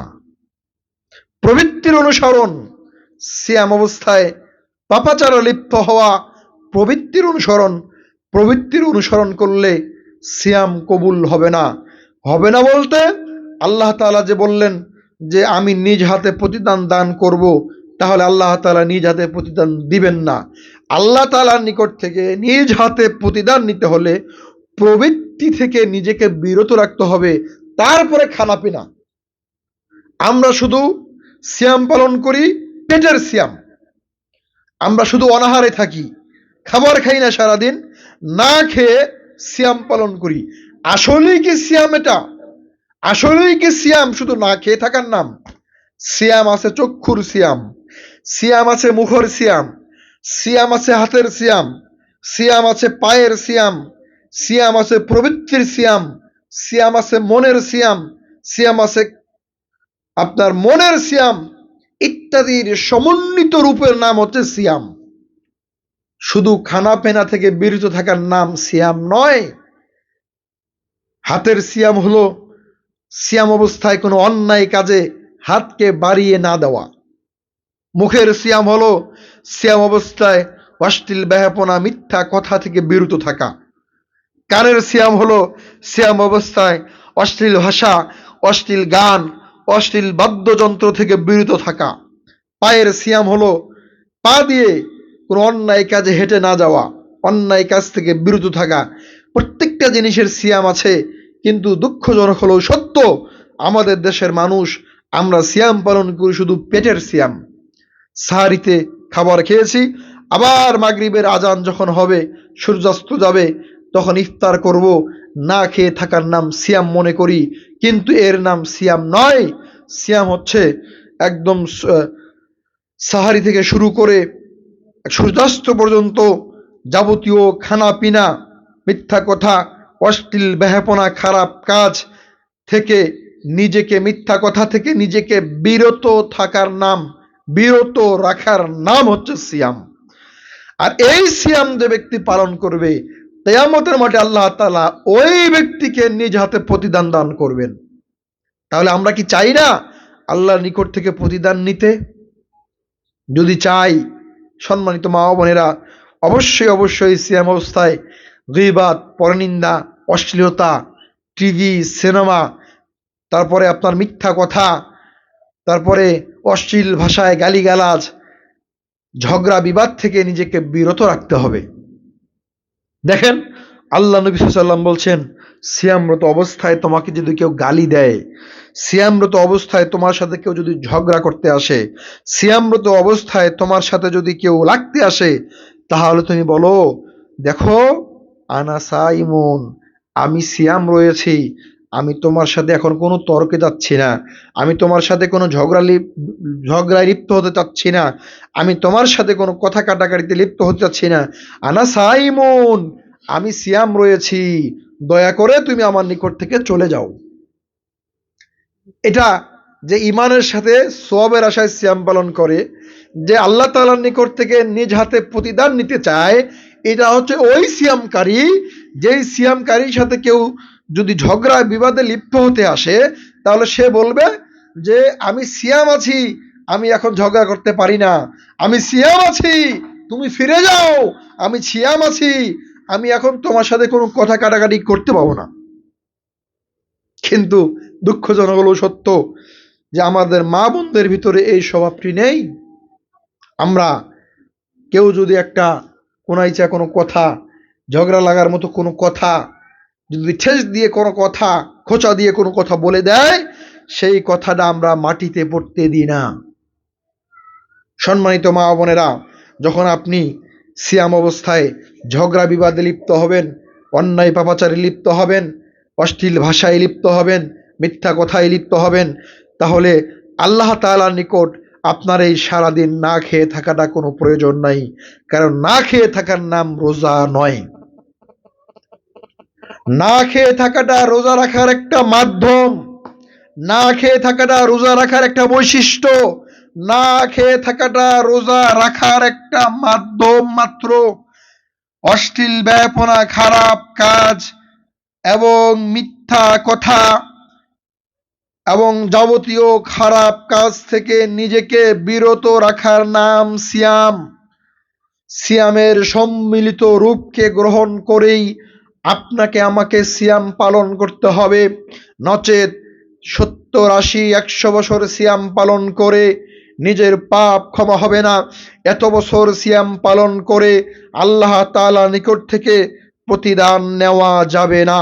S1: প্রবৃত্তির অনুসরণ, সিয়াম অবস্থায় পাপাচারে লিপ্ত হওয়া, প্রবৃত্তির অনুসরণ করলে সিয়াম কবুল হবে না। হবে না বলতে, আল্লাহ তাআলা যে বললেন যে আমি নিজ হাতে প্রতিদান দান করব, তাহলে আল্লাহ তাআলা নিজ হাতে প্রতিদান দিবেন না। আল্লাহ তাআলার নিকট থেকে নিজ হাতে প্রতিদান নিতে হলে প্রবৃত্তি থেকে নিজেকে বিরত রাখতে হবে, তারপরে খানা পিনা। আমরা শুধু সিয়াম পালন করি পেটের সিয়াম, আমরা শুধু অনাহারে থাকি, খাবার খাই না, সারাদিন না খেয়ে সিয়াম পালন করি। আসলেই কি সিয়াম এটা? আসলেই কি সিয়াম শুধু না খেয়ে থাকার নাম? সিয়াম আছে চক্ষুর সিয়াম, সিয়াম আছে মুখের সিয়াম, সিয়াম আছে হাতের সিয়াম, সিয়াম আছে পায়ের সিয়াম, সিয়াম আছে প্রবৃত্তির সিয়াম, সিয়াম আছে মনের সিয়াম, সিয়াম আছে আপনার মনের সিয়াম, ইত্যাদির সমন্বিত রূপের নাম হচ্ছে সিয়াম। শুধু খানা পেনা থেকে বিরত থাকার নাম সিয়াম নয়। হাতের সিয়াম হলো সিয়াম অবস্থায় কোনো অন্যায় কাজে হাতকে বাড়িয়ে না দেওয়া। মুখের সিয়াম হলো সিয়াম অবস্থায় অশ্লীল বেহাপনা মিথ্যা কথা থেকে বিরত থাকা। কানের সিয়াম হলো সিয়াম অবস্থায় অশ্লীল ভাষা, অশ্লীল গান, অশ্লীল বাদ্যযন্ত্র থেকে বিরত থাকা। পায়ের সিয়াম হলো পা দিয়ে কোনো অন্যায় কাজে হেঁটে না যাওয়া, অন্যায় কাজ থেকে বিরত থাকা। প্রত্যেকটা জিনিসের সিয়াম আছে, কিন্তু দুঃখজনক হলেও সত্য, আমাদের দেশের মানুষ আমরা সিয়াম পালন করি শুধু পেটের সিয়াম। সাহারিতে খাবার খেয়েছি, আবার মাগরিবের আজান যখন হবে, সূর্যাস্ত যাবে, তখন ইফতার করব, না খেয়ে থাকার নাম সিয়াম মনে করি, কিন্তু এর নাম সিয়াম নয়। সিয়াম হচ্ছে একদম সাহারি থেকে শুরু করে সূর্যাস্ত পর্যন্ত যাবতীয় খানা পিনা, মিথ্যা কথা, অশ্লীল বেহাপনা, খারাপ কাজ থেকে নিজেকে, মিথ্যা কথা থেকে নিজেকে বিরত থাকার নাম, বিরত রাখার নাম হচ্ছে সিয়াম। আর এই সিয়াম যে ব্যক্তি পালন করবে, কিয়ামতের মাঠে আল্লাহ তাআলা ওই ব্যক্তিকে নিজ হাতে প্রতিদান দান করবেন। তাহলে আমরা কি চাই না আল্লাহর নিকট থেকে প্রতিদান নিতে? যদি চাই, সম্মানিত মা ও বোনেরা, অবশ্যই সিয়াম অবস্থায় গীবাত, পরনিন্দা, অশ্লীলতা, টিভি, সিনেমা, তারপরে আপনার মিথ্যা কথা, তারপরে অশ্লীল ভাষায় গালিগালাজ, ঝগড়া বিবাদ থেকে নিজেকে বিরত রাখতে হবে। দেখেন, আল্লাহ নবী সাল্লাল্লাহু আলাইহি ওয়াসাল্লাম বলছেন, সিয়ামরত অবস্থায় তোমাকে যদি কেউ গালি দেয়, সিয়ামরত অবস্থায় তোমার সাথে কেউ যদি ঝগড়া করতে আসে, সিয়ামরত অবস্থায় তোমার সাথে যদি কেউ লাগতে আসে, তাহলে তুমি বলো, দেখো, আনা সাইমুন, আমি সিয়াম রয়েছি, আমি তোমার সাথে এখন কোনো তর্কে যাচ্ছি না, আমি তোমার সাথে কোনো ঝগড়ায় লিপ্ত হতে চাচ্ছি না, আমি তোমার সাথে কোনো কথা কাটাকাটিতে লিপ্ত হতে চাচ্ছি না। আনা সাইমুন, আমি সিয়াম রয়েছি, দয়া করে তুমি আমার নিকট থেকে চলে যাও। এটা যে ইমানের সাথে সওয়াবের আশায় সিয়াম পালন করে, যে আল্লাহ তাআলার নিকট থেকে নিজ হাতে প্রতিদান নিতে চায়, এটা হচ্ছে ওই সিয়ামকারী, যেই সিয়ামকারীর সাথে কেউ যদি ঝগড়া বিবাদে লিপ্ত হতে আসে, তাহলে সে বলবে যে আমি সিয়াম আছি, আমি এখন ঝগড়া করতে পারি না, আমি সিয়াম আছি, তুমি ফিরে যাও, আমি সিয়াম আছি, আমি এখন তোমার সাথে কোনো কথা কাটাকাটি করতে পারবো না। কিন্তু দুঃখজনক হলো সত্য যে আমাদের মা বোনদের ভিতরে এই স্বভাবটি নেই। আমরা কেউ যদি একটা কোনাইচা কোনো কথা, ঝগড়া লাগার মতো কোনো কথা, যদি ঠেস দিয়ে কোনো কথা, খোঁচা দিয়ে কোনো কথা বলে দেয়, সেই কথাটা আমরা মাটিতে পড়তে দিই না। সম্মানিত মা বোনেরা, যখন আপনি সিয়াম অবস্থায় ঝগড়া বিবাদে লিপ্ত হবেন, অন্যায় পাপাচারে লিপ্ত হবেন, অশ্লীল ভাষায় লিপ্ত হবেন, মিথ্যা কথায় লিপ্ত হবেন, তাহলে আল্লাহ তাআলার নিকট আপনার এই সারাদিন না খেয়ে থাকাটা কোনো প্রয়োজন নাই। কারণ না খেয়ে থাকার নাম রোজা নয়। না খেয়ে থাকাটা রোজা রাখার একটা মাধ্যম, না খেয়ে থাকাটা রোজা রাখার একটা বৈশিষ্ট্য, না খেয়ে থাকাটা রোজা রাখার একটা মাধ্যম মাত্র। অশ্লীল ব্যাপনা, খারাপ কাজ এবং মিথ্যা কথা এবং যাবতীয় খারাপ কাজ থেকে নিজেকে বিরত রাখার নাম সিয়াম। সিয়ামের সম্মিলিত রূপকে গ্রহণ করেই আপনাকে আমাকে সিয়াম পালন করতে হবে, নচেত 70, 80, 100 বছর সিয়াম পালন করে নিজের পাপ ক্ষমা হবে না। এত বছর সিয়াম পালন করে আল্লাহ তাআলা নিকট থেকে প্রতিদান নেওয়া যাবে না।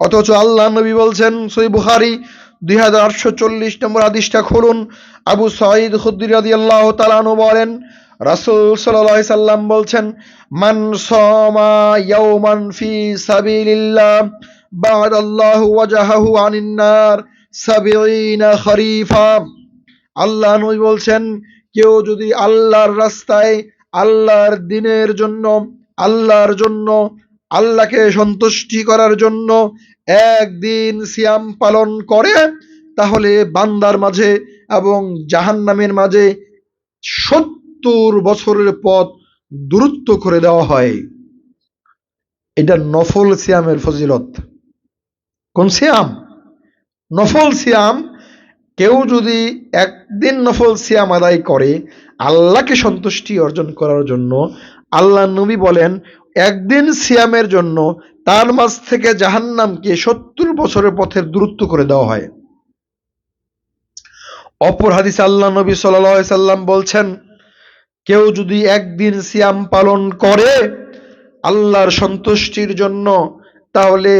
S1: অথচ আল্লাহ নবী বলছেন, সহিহ বুখারী 2840 নম্বর হাদিসটা খুলুন, আবু সাঈদ খুদরি রাদিয়াল্লাহু তাআলা আনহু বলেন, রাসূল সাল্লাল্লাহু আলাইহি সাল্লাম বলছেন, মান সামা ইয়াওমান ফি সাবিলিল্লাহ বা'দাল্লাহু ওয়াজহাহু আনিন নার 70 খরিফা। আল্লাহ নবী বলছেন, কেউ যদি আল্লাহর রাস্তায়, আল্লাহর দ্বীনের জন্য, আল্লাহর জন্য, আল্লাহকে সন্তুষ্টি করার জন্য একদিন সিয়াম পালন করে, তাহলে বান্দার মাঝে এবং জাহান্নামের মাঝে 70 বছরের পথ দূরত্ব করে দেওয়া হয়। এটা নফল সিয়ামের ফজিলত। কোন সিয়াম? নফল সিয়াম। কেউ যদি একদিন নফল সিয়াম আদায় করে আল্লাহকে সন্তুষ্টি অর্জন করার জন্য, আল্লাহ নবী বলেন, একদিন সিয়ামের জন্য তার মাঝ থেকে জাহান্নামকে 70 বছরের পথের দূরত্ব করে দেওয়া হয়। অপর হাদিসে আল্লাহ নবী সাল্লাল্লাহু আলাইহি সাল্লাম বলছেন, কেউ যদি একদিন সিয়াম পালন করে আল্লাহর সন্তুষ্টির জন্য, তাহলে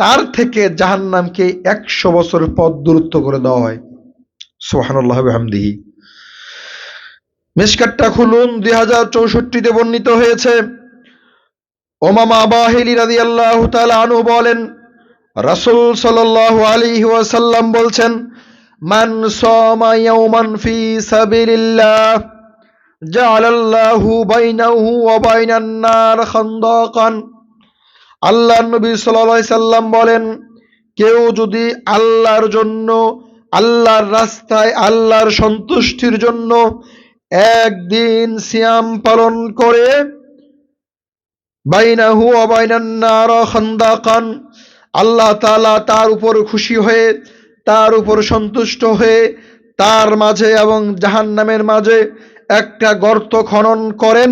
S1: তার থেকে জাহান্নামকে 100 বছরের পথ দূরত্ব করে দেওয়া হয়। সুবহানাল্লাহি ওয়া বিহামদিহি। মিশকাতটা খুলুন, 2064-তে বর্ণিত হয়েছে, উমামা বাহিলি রাদিয়াল্লাহু তাআলা আনহু বলেন, রাসূল সাল্লাল্লাহু আলাইহি ওয়াসাল্লাম বলছেন, মান সামা ইয়াওমান ফি সাবিলিল্লাহ জাআলাল্লাহু বাইনাহু ওয়া বাইনান নার খান্দাকান। আল্লাহর নবী সাল্লাল্লাহু আলাইহি সাল্লাম বলেন, কেউ যদি আল্লাহর জন্য, আল্লাহর রাস্তায়, আল্লাহর সন্তুষ্টির জন্য একদিন সিয়াম পালন করে, বাইনাহু ওয়া বাইনান নার খান্দাকান, আল্লাহ তাআলা তার উপর খুশি হয়ে, তার উপর সন্তুষ্ট হয়ে তার মাঝে এবং জাহান্নামের মাঝে একটা গর্ত খনন করেন,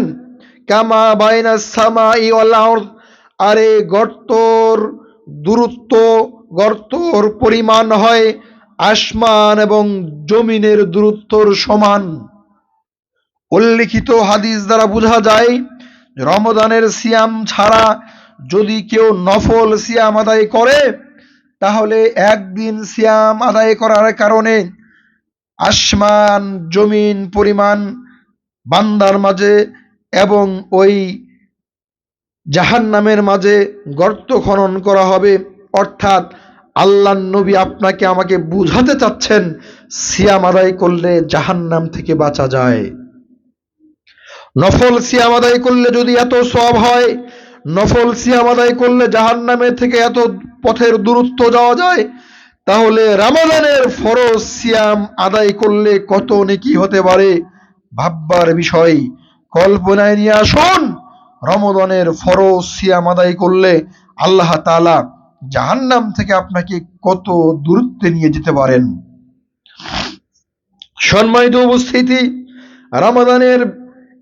S1: কামা বাইনাস সামাই ওয়াল আরদ, আর এই গর্তর দূরত্ব, গর্তর পরিমাণ হয় আসমান এবং জমিনের দূরত্বর সমান। উল্লিখিত হাদিস দ্বারা বোঝা যায় রমজানের সিয়াম ছাড়া যদি কেউ নফল সিয়াম আদায় করে তাহলে একদিন সিয়াম আদায় করার কারণে আসমান জমিন পরিমাণ বান্দার মাঝে এবং ওই জাহান্নামের মাঝে গর্ত খনন করা হবে। অর্থাৎ আল্লাহর নবী আপনাকে আমাকে বুঝাতে চাচ্ছেন সিয়াম আদায় করলে জাহান্নাম থেকে বাঁচা যায়। নফল সিয়াম আদায় করলে যদি এত সওয়াব হয়, নফল সিয়াম আদায় করলে জাহান্নামের থেকে এত পথের দূরত্ব যাওয়া যায়, তাহলে রমজানের ফরজ সিয়াম আদায় করলে কত নেকি হতে পারে ভাববার বিষয়। কল্পনায় নিয়ে আসুন রমজানের ফরজ সিয়াম আদায় করলে আল্লাহ তাআলা জাহান্নাম থেকে আপনাকে কত দূরত্বে নিয়ে যেতে পারেন। সম্মানিত উপস্থিতি, রমজানের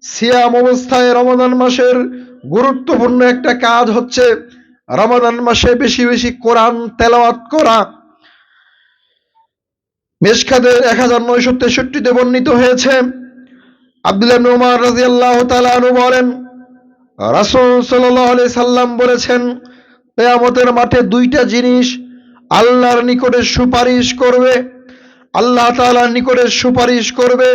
S1: সিয়াম অবস্থায় রমজান মাসের গুরুত্বপূর্ণ একটা কাজ হচ্ছে রমজান মাসে বেশি বেশি কোরআন তেলাওয়াত করা। মিশকাতের 1963-তে বর্ণিত হয়েছে, আব্দুল্লাহ ইবনে উমর রাদিয়াল্লাহু তাআলা আনহু বলেন, রাসূল সাল্লাল্লাহু আলাইহি সাল্লাম বলেছেন, কিয়ামতের মাঠে দুইটা জিনিস আল্লাহর নিকটে সুপারিশ করবে, আল্লাহ তাআলার নিকটে সুপারিশ করবে।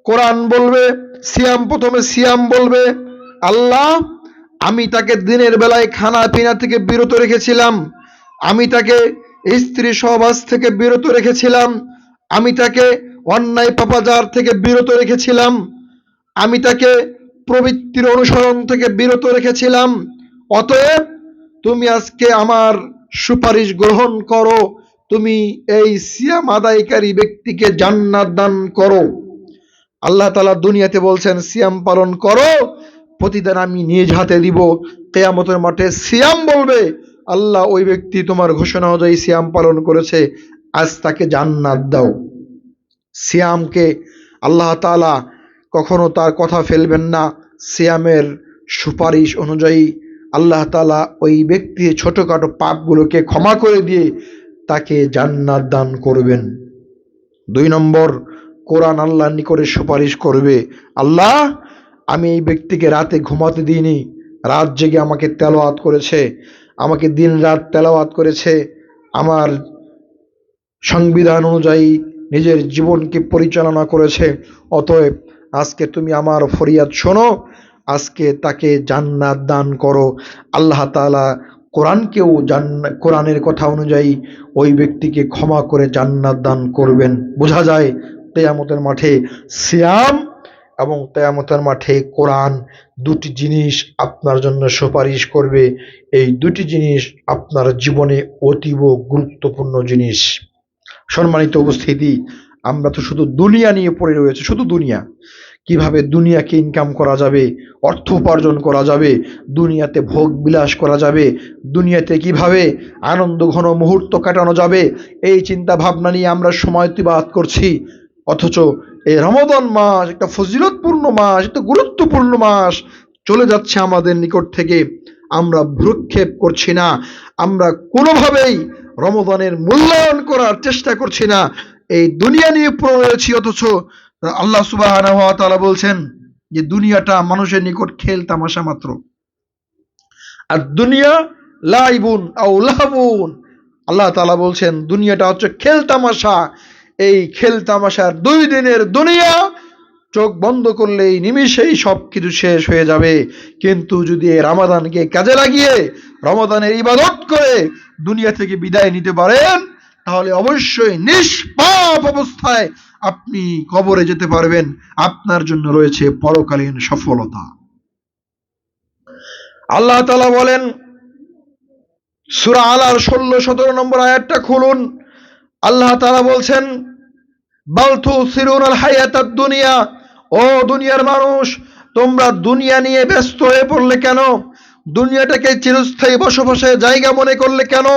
S1: কোরআন বলবে, সিয়াম প্রথমে সিয়াম বলবে, আল্লাহ আমি তাকে দিনের বেলায় খানা পিনা থেকে বিরত রেখেছিলাম, আমি তাকে স্ত্রী সহবাস থেকে বিরত রেখেছিলাম, আমি তাকে অন্যায় পাপাচার থেকে বিরত রেখেছিলাম, আমি তাকে প্রবৃত্তির অনুসরণ থেকে বিরত রেখেছিলাম। অতএব তুমি আজকে আমার সুপারিশ গ্রহণ করো, তুমি এই সিয়াম আদায়কারী ব্যক্তিকে জান্নাত দান করো। আল্লাহ তাআলা দুনিয়াতে বলছেন সিয়াম পালন করো, প্রতিদান আমি নিজ হাতে দিব। কিয়ামতের মাঠে সিয়াম বলবে, আল্লাহ ওই ব্যক্তি তোমার ঘোষণা অনুযায়ী সিয়াম পালন করেছে, আজ তাকে জান্নাত দাও। সিয়ামকে আল্লাহ তাআলা কখনো তার কথা ফেলবেন না। সিয়ামের সুপারিশ অনুযায়ী আল্লাহ তাআলা ওই ব্যক্তির ছোটখাটো পাপগুলোকে ক্ষমা করে দিয়ে তাকে জান্নাত দান করবেন। 2 নম্বর, কোরআন আল্লাহর নিকটে সুপারিশ করবে, আল্লাহ আমি এই ব্যক্তিকে রাতে ঘুমাতে দিইনি, রাত জেগে আমাকে তেলাওয়াত করেছে, আমাকে দিন রাত তেলাওয়াত করেছে, আমার সংবিধান অনুযায়ী নিজের জীবনকে পরিচালনা করেছে। অতএব আজকে তুমি আমার ফরিয়াদ শোনো, আজকে তাকে জান্নাত দান করো। আল্লাহ তাআলা কোরআনকেও কোরআনের কথা অনুযায়ী ওই ব্যক্তিকে ক্ষমা করে জান্নাত দান করবেন। বোঝা যায় কিয়ামতের মাঠে সিয়াম এবং কিয়ামতের মাঠে কোরআন দুটি জিনিস আপনার জন্য সুপারিশ করবে। এই দুটি জিনিস আপনার জীবনে অতীব গুরুত্বপূর্ণ জিনিস। সম্মানিত উপস্থিতি, আমরা তো শুধু দুনিয়া নিয়ে পড়ে রয়েছে, শুধু দুনিয়া, কিভাবে দুনিয়াকে ইনকাম করা যাবে, অর্থ উপার্জন করা যাবে, দুনিয়াতে ভোগ বিলাস করা যাবে, দুনিয়াতে কিভাবে আনন্দ ঘন মুহূর্ত কাটানো যাবে, এই চিন্তা ভাবনা নিয়ে আমরা সময় অতিবাহিত করছি। অথচ এই রমাদান মাস একটা ফজিলতপূর্ণ মাস, একটা গুরুত্বপূর্ণ মাস চলে যাচ্ছে আমাদের নিকট থেকে, আমরা ভ্রুক্ষেপ করছি না, আমরা কোনোভাবেই রমাদানের মূল্যায়ন করার চেষ্টা করছি না। এই দুনিয়া নিয়ে পড়ে রয়েছি, অথচ আল্লাহ সুবহানাহু ওয়া তাআলা বলছেন যে দুনিয়াটা মানুষের নিকট খেল তামাশা মাত্র। আর দুনিয়া লাইবুন আও লাহবুন, আল্লাহ তাআলা বলছেন দুনিয়াটা হচ্ছে খেল তামাশা। এই খেল তামাশার 2 দিনের দুনিয়া, চোখ বন্ধ করলে এই নিমিষেই সবকিছু শেষ হয়ে যাবে। কিন্তু যদি এই রমাদানকে কাজে লাগিয়ে রমাদানের ইবাদত করে দুনিয়া থেকে বিদায় নিতে পারেন, তাহলে অবশ্যই নিষ্পাপ অবস্থায় আপনি কবরে যেতে পারবেন। আপনার জন্য রয়েছে পরকালীন সফলতা। আল্লাহ তাআলা বলেন, সূরা আলার 16-17 নম্বর আয়াতটা খুলুন। আল্লাহ তাআলা বলছেন, বাল তুসিরুনাল হায়াতাদ দুনিয়া, ও দুনিয়ার মানুষ তোমরা দুনিয়া নিয়ে ব্যস্ত হয়ে পড়লে কেন? দুনিয়াটাকে চিরস্থায়ী বসবাসের জায়গা মনে করলে কেন?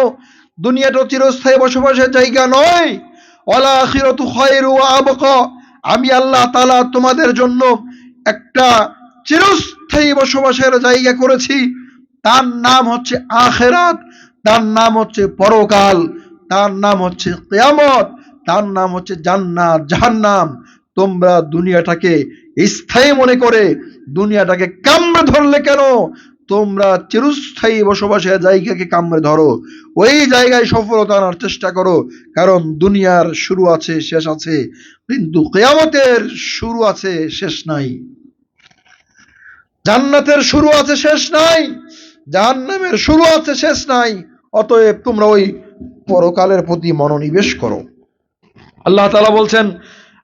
S1: দুনিয়াটা চিরস্থায়ী বসবাসের জায়গা নয়। ওয়াল আখিরাতু খায়রু ওয়া আবকা, আমি আল্লাহ তাআলা তোমাদের জন্য একটা চিরস্থায়ী বসবাসের জায়গা করেছি, তার নাম হচ্ছে আখিরাত, তার নাম হচ্ছে পরকাল, তার নাম হচ্ছে কিয়ামত। তার নাম হচ্ছে জান্নাত জাহান্নাম। তোমরা দুনিয়াটাকে স্থায়ী মনে করে দুনিয়াটাকে কামড়ে ধরলে কেন? তোমরা চিরস্থায়ী বসবাসের জায়গাকে কামড়ে ধরো, ওই জায়গায় সফলতা আনার চেষ্টা করো। কারণ দুনিয়ার শুরু আছে, শেষ আছে, কিন্তু কিয়ামতের শুরু আছে, শেষ নাই। জান্নাতের শুরু আছে, শেষ নাই। জাহান্নামের শুরু আছে, শেষ নাই। অতএব তোমরা ওই পরকালের প্রতি মনোনিবেশ করো। আল্লাহ তাআলা বলছেন,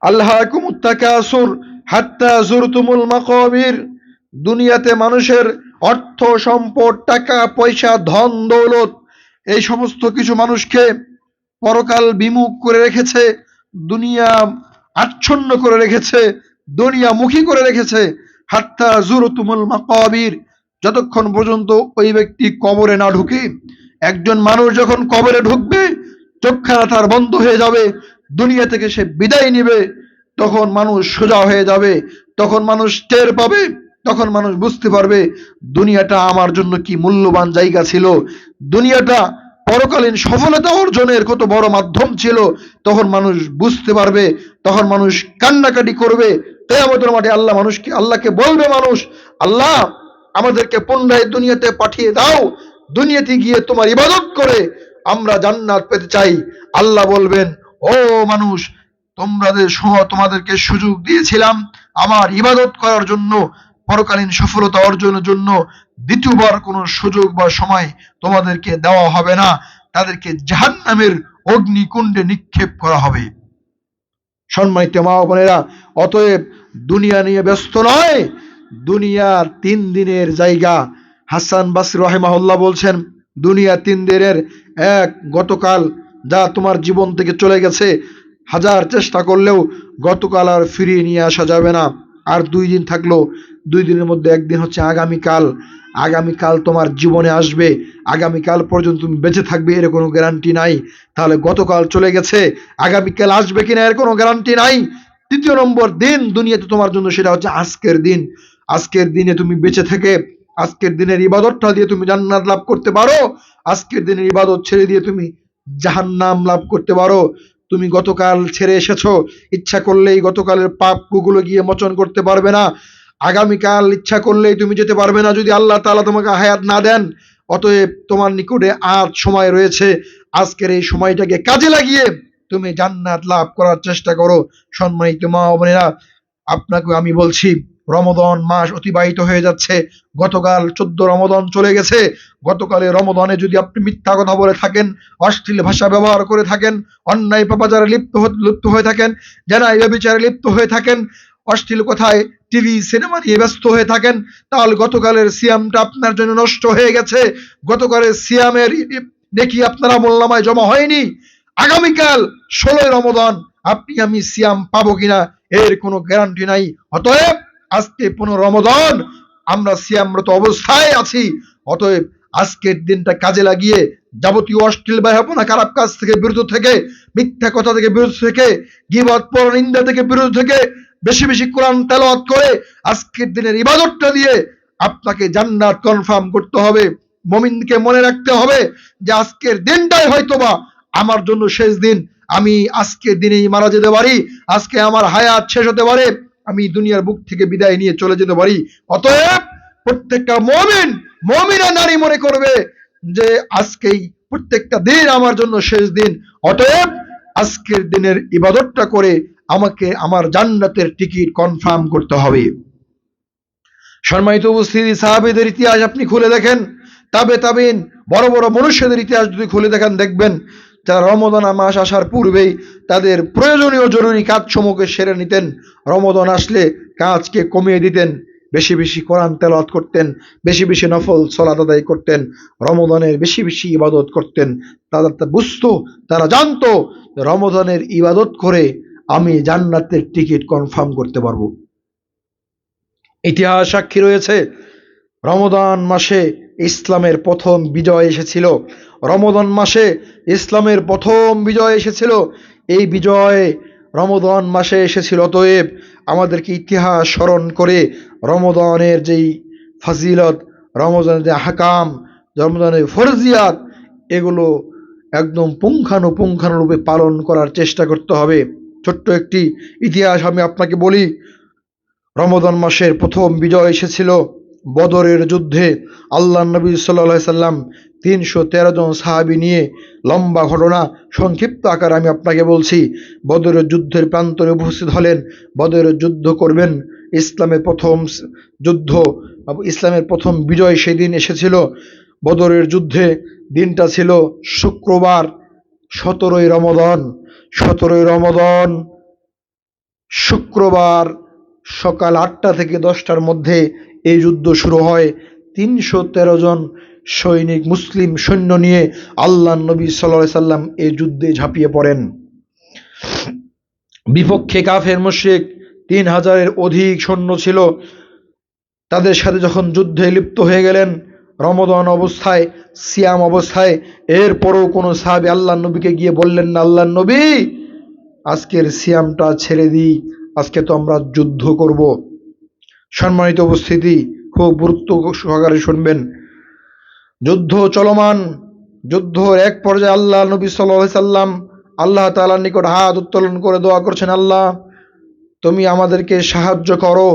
S1: আল্লাহাকুমুত তাকাসুর হাত্তা যুরতুমুল মাকাবির। দুনিয়াতে মানুষের অর্থ সম্পদ, টাকা পয়সা, ধন দৌলত, এই সমস্ত কিছু মানুষকে পরকাল বিমুখ করে রেখেছে, দুনিয়া আচ্ছন্ন করে রেখেছে, দুনিয়ামুখী করে রেখেছে। হাত্তা যুরতুমুল মাকাবির, যতক্ষণ পর্যন্ত ওই ব্যক্তি কবরে না ঢুকে। একজন মানুষ যখন কবরে ঢুকবে, চোখখানা তার বন্ধ হয়ে যাবে, দুনিয়া থেকে সে বিদায় নিবে, তখন মানুষ সোজা হয়ে যাবে, তখন মানুষ টের পাবে, তখন মানুষ বুঝতে পারবে দুনিয়াটা আমার জন্য কি মূল্যবান জায়গা ছিল, দুনিয়াটা পরকালীন সফলতা অর্জনের কত বড় মাধ্যম ছিল। তখন মানুষ বুঝতে পারবে, তখন মানুষ কান্নাকাটি করবে। কিয়ামতের মাঠে আল্লাহকে বলবে মানুষ, আল্লাহ আমাদেরকে পুনরায় দুনিয়াতে পাঠিয়ে দাও, দুনিয়াতে গিয়ে তোমার ইবাদত করে আমরা জান্নাত পেতে চাই। আল্লাহ বলবেন, ও মানুষ, তোমাদেরকে সুযোগ দিয়েছিলাম আমার ইবাদত করার জন্য, পরকালীন সফলতা অর্জনের জন্য। দ্বিতীয়বার কোনো সুযোগ বা সময় তোমাদেরকে দেওয়া হবে না, তাদেরকে জাহান্নামের অগ্নিকুণ্ডে নিক্ষেপ করা হবে। সম্মানিত মা ও বোনেরা, অতএব দুনিয়া নিয়ে ব্যস্ত নয়, দুনিয়া 3 দিনের জায়গা। হাসান বাসরি রাহিমাহুল্লাহ বলছেন, দুনিয়া 3 দিনের এক। গতকাল যা তোমার জীবন থেকে চলে গেছে, হাজার চেষ্টা করলেও গতকাল আর ফিরিয়ে নিয়ে আসা যাবে না। আর 2 দিন থাকলো, 2 দিনের মধ্যে একদিন হচ্ছে আগামীকাল। আগামীকাল তোমার জীবনে আসবে, আগামীকাল পর্যন্ত তুমি বেঁচে থাকবে এর কোনো গ্যারান্টি নাই। তাহলে গতকাল চলে গেছে, আগামীকাল আসবে কিনা এর কোনো গ্যারান্টি নাই। 3 নম্বর দিন দুনিয়াতে তোমার জন্য, সেটা হচ্ছে আজকের দিন। আজকের দিনে তুমি বেঁচে থেকে আজকের দিনের ইবাদতটা দিয়ে তুমি জান্নাত লাভ করতে পারো, আজকের দিনের ইবাদত ছেড়ে দিয়ে তুমি জাহান্নাম লাভ করতে পারো। তুমি গতকাল ছেড়ে এসেছো, ইচ্ছা করলেই গতকালের পাপগুলো গিয়ে মোচন করতে পারবে না। আগামীকাল ইচ্ছা করলেই তুমি যেতে পারবে না যদি আল্লাহ তাআলা তোমাকে হায়াত না দেন। অতএব তোমার নিকটে আজ সময় রয়েছে, আজকের এই সময়টাকে কাজে লাগিয়ে তুমি জান্নাত লাভ করার চেষ্টা করো। সম্মানিত মা ও বোনেরা, আপনাকে আমি বলছি, রমজান মাস অতিবাহিত হয়ে যাচ্ছে। গতকাল 14 রমজান চলে গেছে। গতকালে রমজানে যদি আপনি মিথ্যা কথা বলে থাকেন, অশ্লীল ভাষা ব্যবহার করে থাকেন, অন্যায় পাপাচারে লিপ্ত হয়ে থাকেন, জেনায় ব্যভিচারে লিপ্ত হয়ে থাকেন, অশ্লীল কথায় টিভি সিনেমা নিয়ে ব্যস্ত হয়ে থাকেন, তাহলে গতকালের সিয়ামটা আপনার জন্য নষ্ট হয়ে গেছে। গতকালের সিয়ামের দেখি আপনার আমলনামায় জমা হয়নি। আগামীকাল 16 রমজান আপনি আমি সিয়াম পাবো কিনা এর কোনো গ্যারান্টি নাই। অতএব আজকে 15 রমজান আমরা সিয়ামরত অবস্থায় আছি। অতএব আজকের দিনটা কাজে লাগিয়ে যাবতীয় অশ্লীল ব্যবহার, খারাপ কাজ থেকে বিরত থেকে, মিথ্যা কথা থেকে বিরত থেকে, গীবত পরনিন্দা থেকে বিরত থেকে, বেশি বেশি কোরআন তেলাওয়াত করে আজকের দিনের ইবাদতটা দিয়ে আপনাকে জান্নাত কনফার্ম করতে হবে। মুমিনকে মনে রাখতে হবে যে আজকের দিনটাই হয়তোবা আমার জন্য শেষ দিন, আমি আজকের দিনেই মারা যেতে পারি, আজকে আমার হায়াত শেষ হতে পারে, আমি দুনিয়ার বুক থেকে বিদায় নিয়ে চলে যেতে পারি। অতএব প্রত্যেকটা মুমিনা নারী মনে করবে যে আজকেই প্রত্যেকটা দিন আমার জন্য শেষ দিন। অতএব আজকের দিনের ইবাদতটা করে আমাকে আমার জান্নাতের টিকিট কনফার্ম করতে হবে। সম্মানিত উপস্থিতি, সাহাবীদের ইতিহাস আপনি খুলে দেখেন, তাবেঈন বড় বড় মনুষ্যদের ইতিহাস যদি খুলে দেখেন, দেখবেন যারা রমজান মাস আসার পূর্বেই তাদের প্রয়োজনীয় জরুরি কাজসমূহকে সেরে নিতেন। রমজান আসলে কাজকে কমিয়ে দিতেন, বেশি বেশি কোরআন তেলাওয়াত করতেন, বেশি বেশি নফল সালাত আদায় করতেন, রমজানের বেশি বেশি ইবাদত করতেন। তারা বুঝতো, তারা জানতো রমজানের ইবাদত করে আমি জান্নাতের টিকিট কনফার্ম করতে পারবো। ইতিহাস সাক্ষী রয়েছে, রমজান মাসে ইসলামের প্রথম বিজয় এসেছিল। রমজান মাসে ইসলামের প্রথম বিজয় এসেছিল। এই বিজয় রমজান মাসে এসেছিল। অতএব আমাদেরকে ইতিহাস স্মরণ করে রমজানের যেই ফাজিলত, রমজানের যে আহকাম, রমজানের ফরজিয়াত, এগুলো একদম পুঙ্খানুপুঙ্খানুরূপে পালন করার চেষ্টা করতে হবে। ছোট্ট একটি ইতিহাস আমি আপনাকে বলি। রমজান মাসের প্রথম বিজয় এসেছিল বদরের যুদ্ধে। আল্লাহর নবী সাল্লাল্লাহু আলাইহি সাল্লাম ৩১৩ জন সাহাবী নিয়ে, লম্বা ঘটনা, সংক্ষিপ্ত আকারে আমি আপনাকে বলছি। বদরের যুদ্ধের প্রান্তরে উপস্থিত হলেন, বদরের যুদ্ধ করবেন। ইসলামের প্রথম যুদ্ধ, ইসলামের প্রথম বিজয় সেদিন এসেছিল বদরের যুদ্ধে। দিনটা ছিল শুক্রবার, ১৭ই রমজান। ১৭ই রমজান শুক্রবার সকাল ৮টা থেকে ১০টার মধ্যে এই যুদ্ধ শুরু হয়। ৩১৩ জন সৈনিক, মুসলিম সৈন্য নিয়ে আল্লাহর নবী সাল্লাল্লাহু আলাইহি সাল্লাম এই যুদ্ধে ঝাঁপিয়ে পড়েন। বিপক্ষে কাফের মুশরিক ৩,০০০-এর অধিক সৈন্য ছিল। তাদের সাথে যখন যুদ্ধে লিপ্ত হয়ে গেলেন রমজান অবস্থায়, সিয়াম অবস্থায়, এরপরও কোনো সাহাবী আল্লাহর নবীকে গিয়ে বললেন না, আল্লাহর নবী আজকের সিয়ামটা ছেড়ে দিই, আজকে তো আমরা যুদ্ধ করব। সম্মানিত উপস্থিতি, খুব গুরুত্ব সহকারে শুনবেন। যুদ্ধ চলমান। যুদ্ধের এক পর্যায়ে আল্লাহ নবী সাল্লাল্লাহু আলাইহি সাল্লাম আল্লাহ তাআলার নিকট হাত উত্তোলন করে দোয়া করছেন, আল্লাহ তুমি আমাদেরকে সাহায্য করো,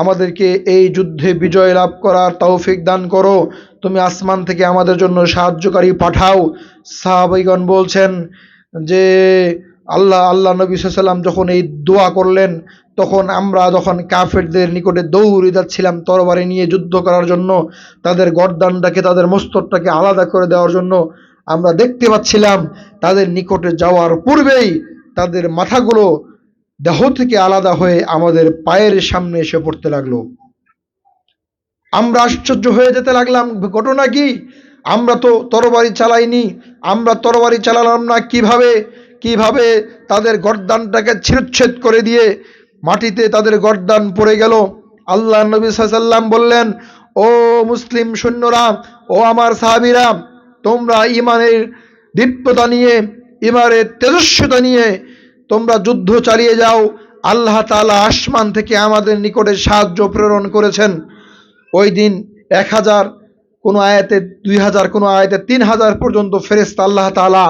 S1: আমাদেরকে এই যুদ্ধে বিজয় লাভ করার তৌফিক দান করো, তুমি আসমান থেকে আমাদের জন্য সাহায্যকারী পাঠাও। সাহাবাইগণ বলছেন যে আল্লাহ নবী সাল্লাল্লাহু আলাইহি সাল্লাম যখন এই দোয়া করলেন, তখন আমরা যখন কাফেরদের নিকটে দৌড়ে যাচ্ছিলাম তরবারি নিয়ে যুদ্ধ করার জন্য, তাদের গর্দানটাকে, তাদের মস্তকটাকে আলাদা করে দেওয়ার জন্য, আমরা দেখতে পাচ্ছিলাম তাদের নিকটে যাওয়ার পূর্বেই তাদের মাথাগুলো দেহ থেকে আলাদা হয়ে আমাদের পায়ের সামনে এসে পড়তে লাগলো। আমরা আশ্চর্য হয়ে যেতে লাগলাম, ঘটনা কি? আমরা তো তরবারি চালাইনি, আমরা তরবারি চালালাম না, কিভাবে তাদের গর্দানটাকে ছিঁড়চ্ছেদ করে দিয়ে মাটিতে তাদের গর্দান পড়ে গেল। আল্লাহ নবী সাল্লাল্লাহু আলাইহি সাল্লাম বললেন, ও মুসলিম সৈন্যরা, ও আমার সাহাবীরা, তোমরা ঈমানের দীপ্ততা নিয়ে, ঈমানের তেজস্বিতা নিয়ে তোমরা যুদ্ধ চালিয়ে যাও। আল্লাহ তাআলা আসমান থেকে আমাদের নিকটে সাহায্য প্রেরণ করেছেন। ওই দিন ১,০০০, কোনো আয়াতে ২,০০০, কোনো আয়াতে ৩,০০০ পর্যন্ত ফেরেশতা আল্লাহ তাআলা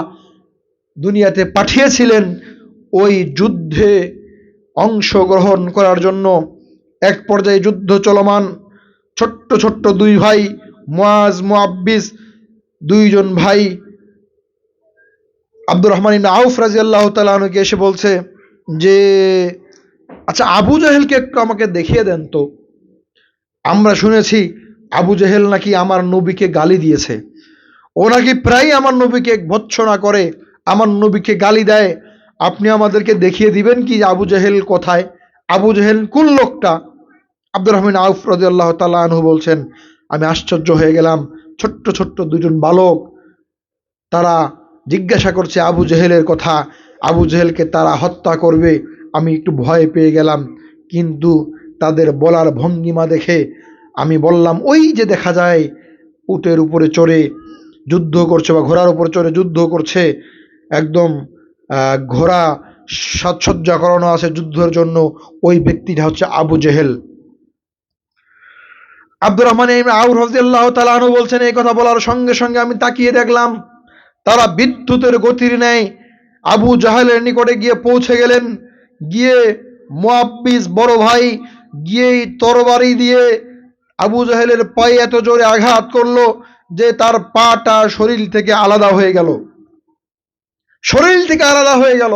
S1: দুনিয়াতে পাঠিয়েছিলেন ওই যুদ্ধে অংশগ্রহণ করার জন্য। এক পর্যায়ে যুদ্ধ চলমান। ছোট্ট ছোট্ট দুই ভাই, মুআজ, মুআব্বিস, দুইজন ভাই আব্দুর রহমান ইবনে আউফ রাদিয়াল্লাহু তাআলা আনহুকে এসে বলছে যে, আচ্ছা আবু জাহেলকে একটু আমাকে দেখিয়ে দেন তো। আমরা শুনেছি আবু জেহেল নাকি আমার নবীকে গালি দিয়েছে, ও নাকি প্রায় আমার নবীকে ভৎসনা করে, আমার নবীকে গালি দেয়। আপনি আমাদেরকে দেখিয়ে দিবেন কি আবু জেহেল কোথায়, আবু জেহেল কোন লোকটা? আব্দুর রহমান আউফ রাদিয়াল্লাহু তাআলা আনহু বলছেন, আমি আশ্চর্য হয়ে গেলাম। ছোট্ট ছোট্ট দুজন বালক, তারা জিজ্ঞাসা করছে আবু জেহেলের কথা, আবু জেহেলকে তারা হত্যা করবে। আমি একটু ভয় পেয়ে গেলাম, কিন্তু তাদের বলার ভঙ্গিমা দেখে আমি বললাম, ওই যে দেখা যায় উটের উপরে চড়ে যুদ্ধ করছে, বা ঘোড়ার উপরে চড়ে যুদ্ধ করছে, একদম ঘোড়া সাজসজ্জা করানো আছে যুদ্ধের জন্য, ওই ব্যক্তিটা হচ্ছে আবু জেহেল। আব্দুর রহমান ইবনে আউফ রাদিয়াল্লাহু তাআলা আনহু বলছেন, এই কথা বলার সঙ্গে সঙ্গে আমি তাকিয়ে দেখলাম তারা বিদ্যুতের গতির ন্যায় আবু জাহেলের নিকটে গিয়ে পৌঁছে গেলেন। গিয়ে মুআব্বিস বড় ভাই গিয়েই তরবারি দিয়ে আবু জাহেলের পায়ে এত জোরে আঘাত করলো যে তার পাটা শরীর থেকে আলাদা হয়ে গেল, শরীর থেকে আলাদা হয়ে গেল।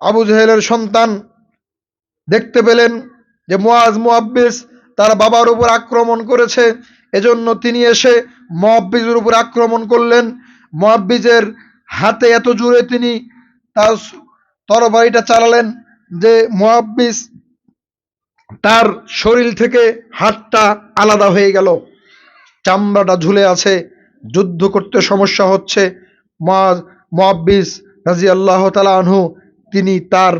S1: আবু জাহেলের সন্তান দেখতে পেলেন যে মুআজ, মুআব্বিস তার বাবার উপর আক্রমণ করেছে, এজন্য তিনি এসে মুআব্বিসের উপর আক্রমণ করলেন। মুআব্বিসের হাতে এত জোরে তিনি তার তরবারিটা চালালেন যে মুআব্বিস তার শরীর থেকে হাতটা আলাদা হয়ে গেল, চামড়াটা ঝুলে আছে, যুদ্ধ করতে সমস্যা হচ্ছে। মুআব্বিস রাদিয়াল্লাহু তাআলা আনহু তিনি তার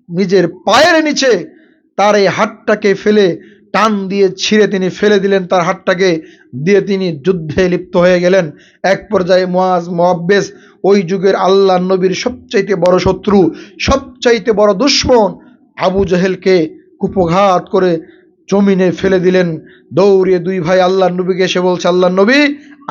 S1: নিজের পায়ের নিচে তার এই হাতটাকে ফেলে টান দিয়ে ছিঁড়ে তিনি ফেলে দিলেন, তার হাতটাকে দিয়ে তিনি যুদ্ধে লিপ্ত হয়ে গেলেন। এক পর্যায়ে মুআজ, মুআব্বিস ওই যুগের আল্লাহর নবীর সবচাইতে বড় শত্রু, সবচাইতে বড় দুশমন আবু জেহেলকে কুপঘাত করে জমিনে ফেলে দিলেন। দৌড়িয়ে দুই ভাই আল্লাহর নবীকে এসে বলছে, আল্লাহর নবী,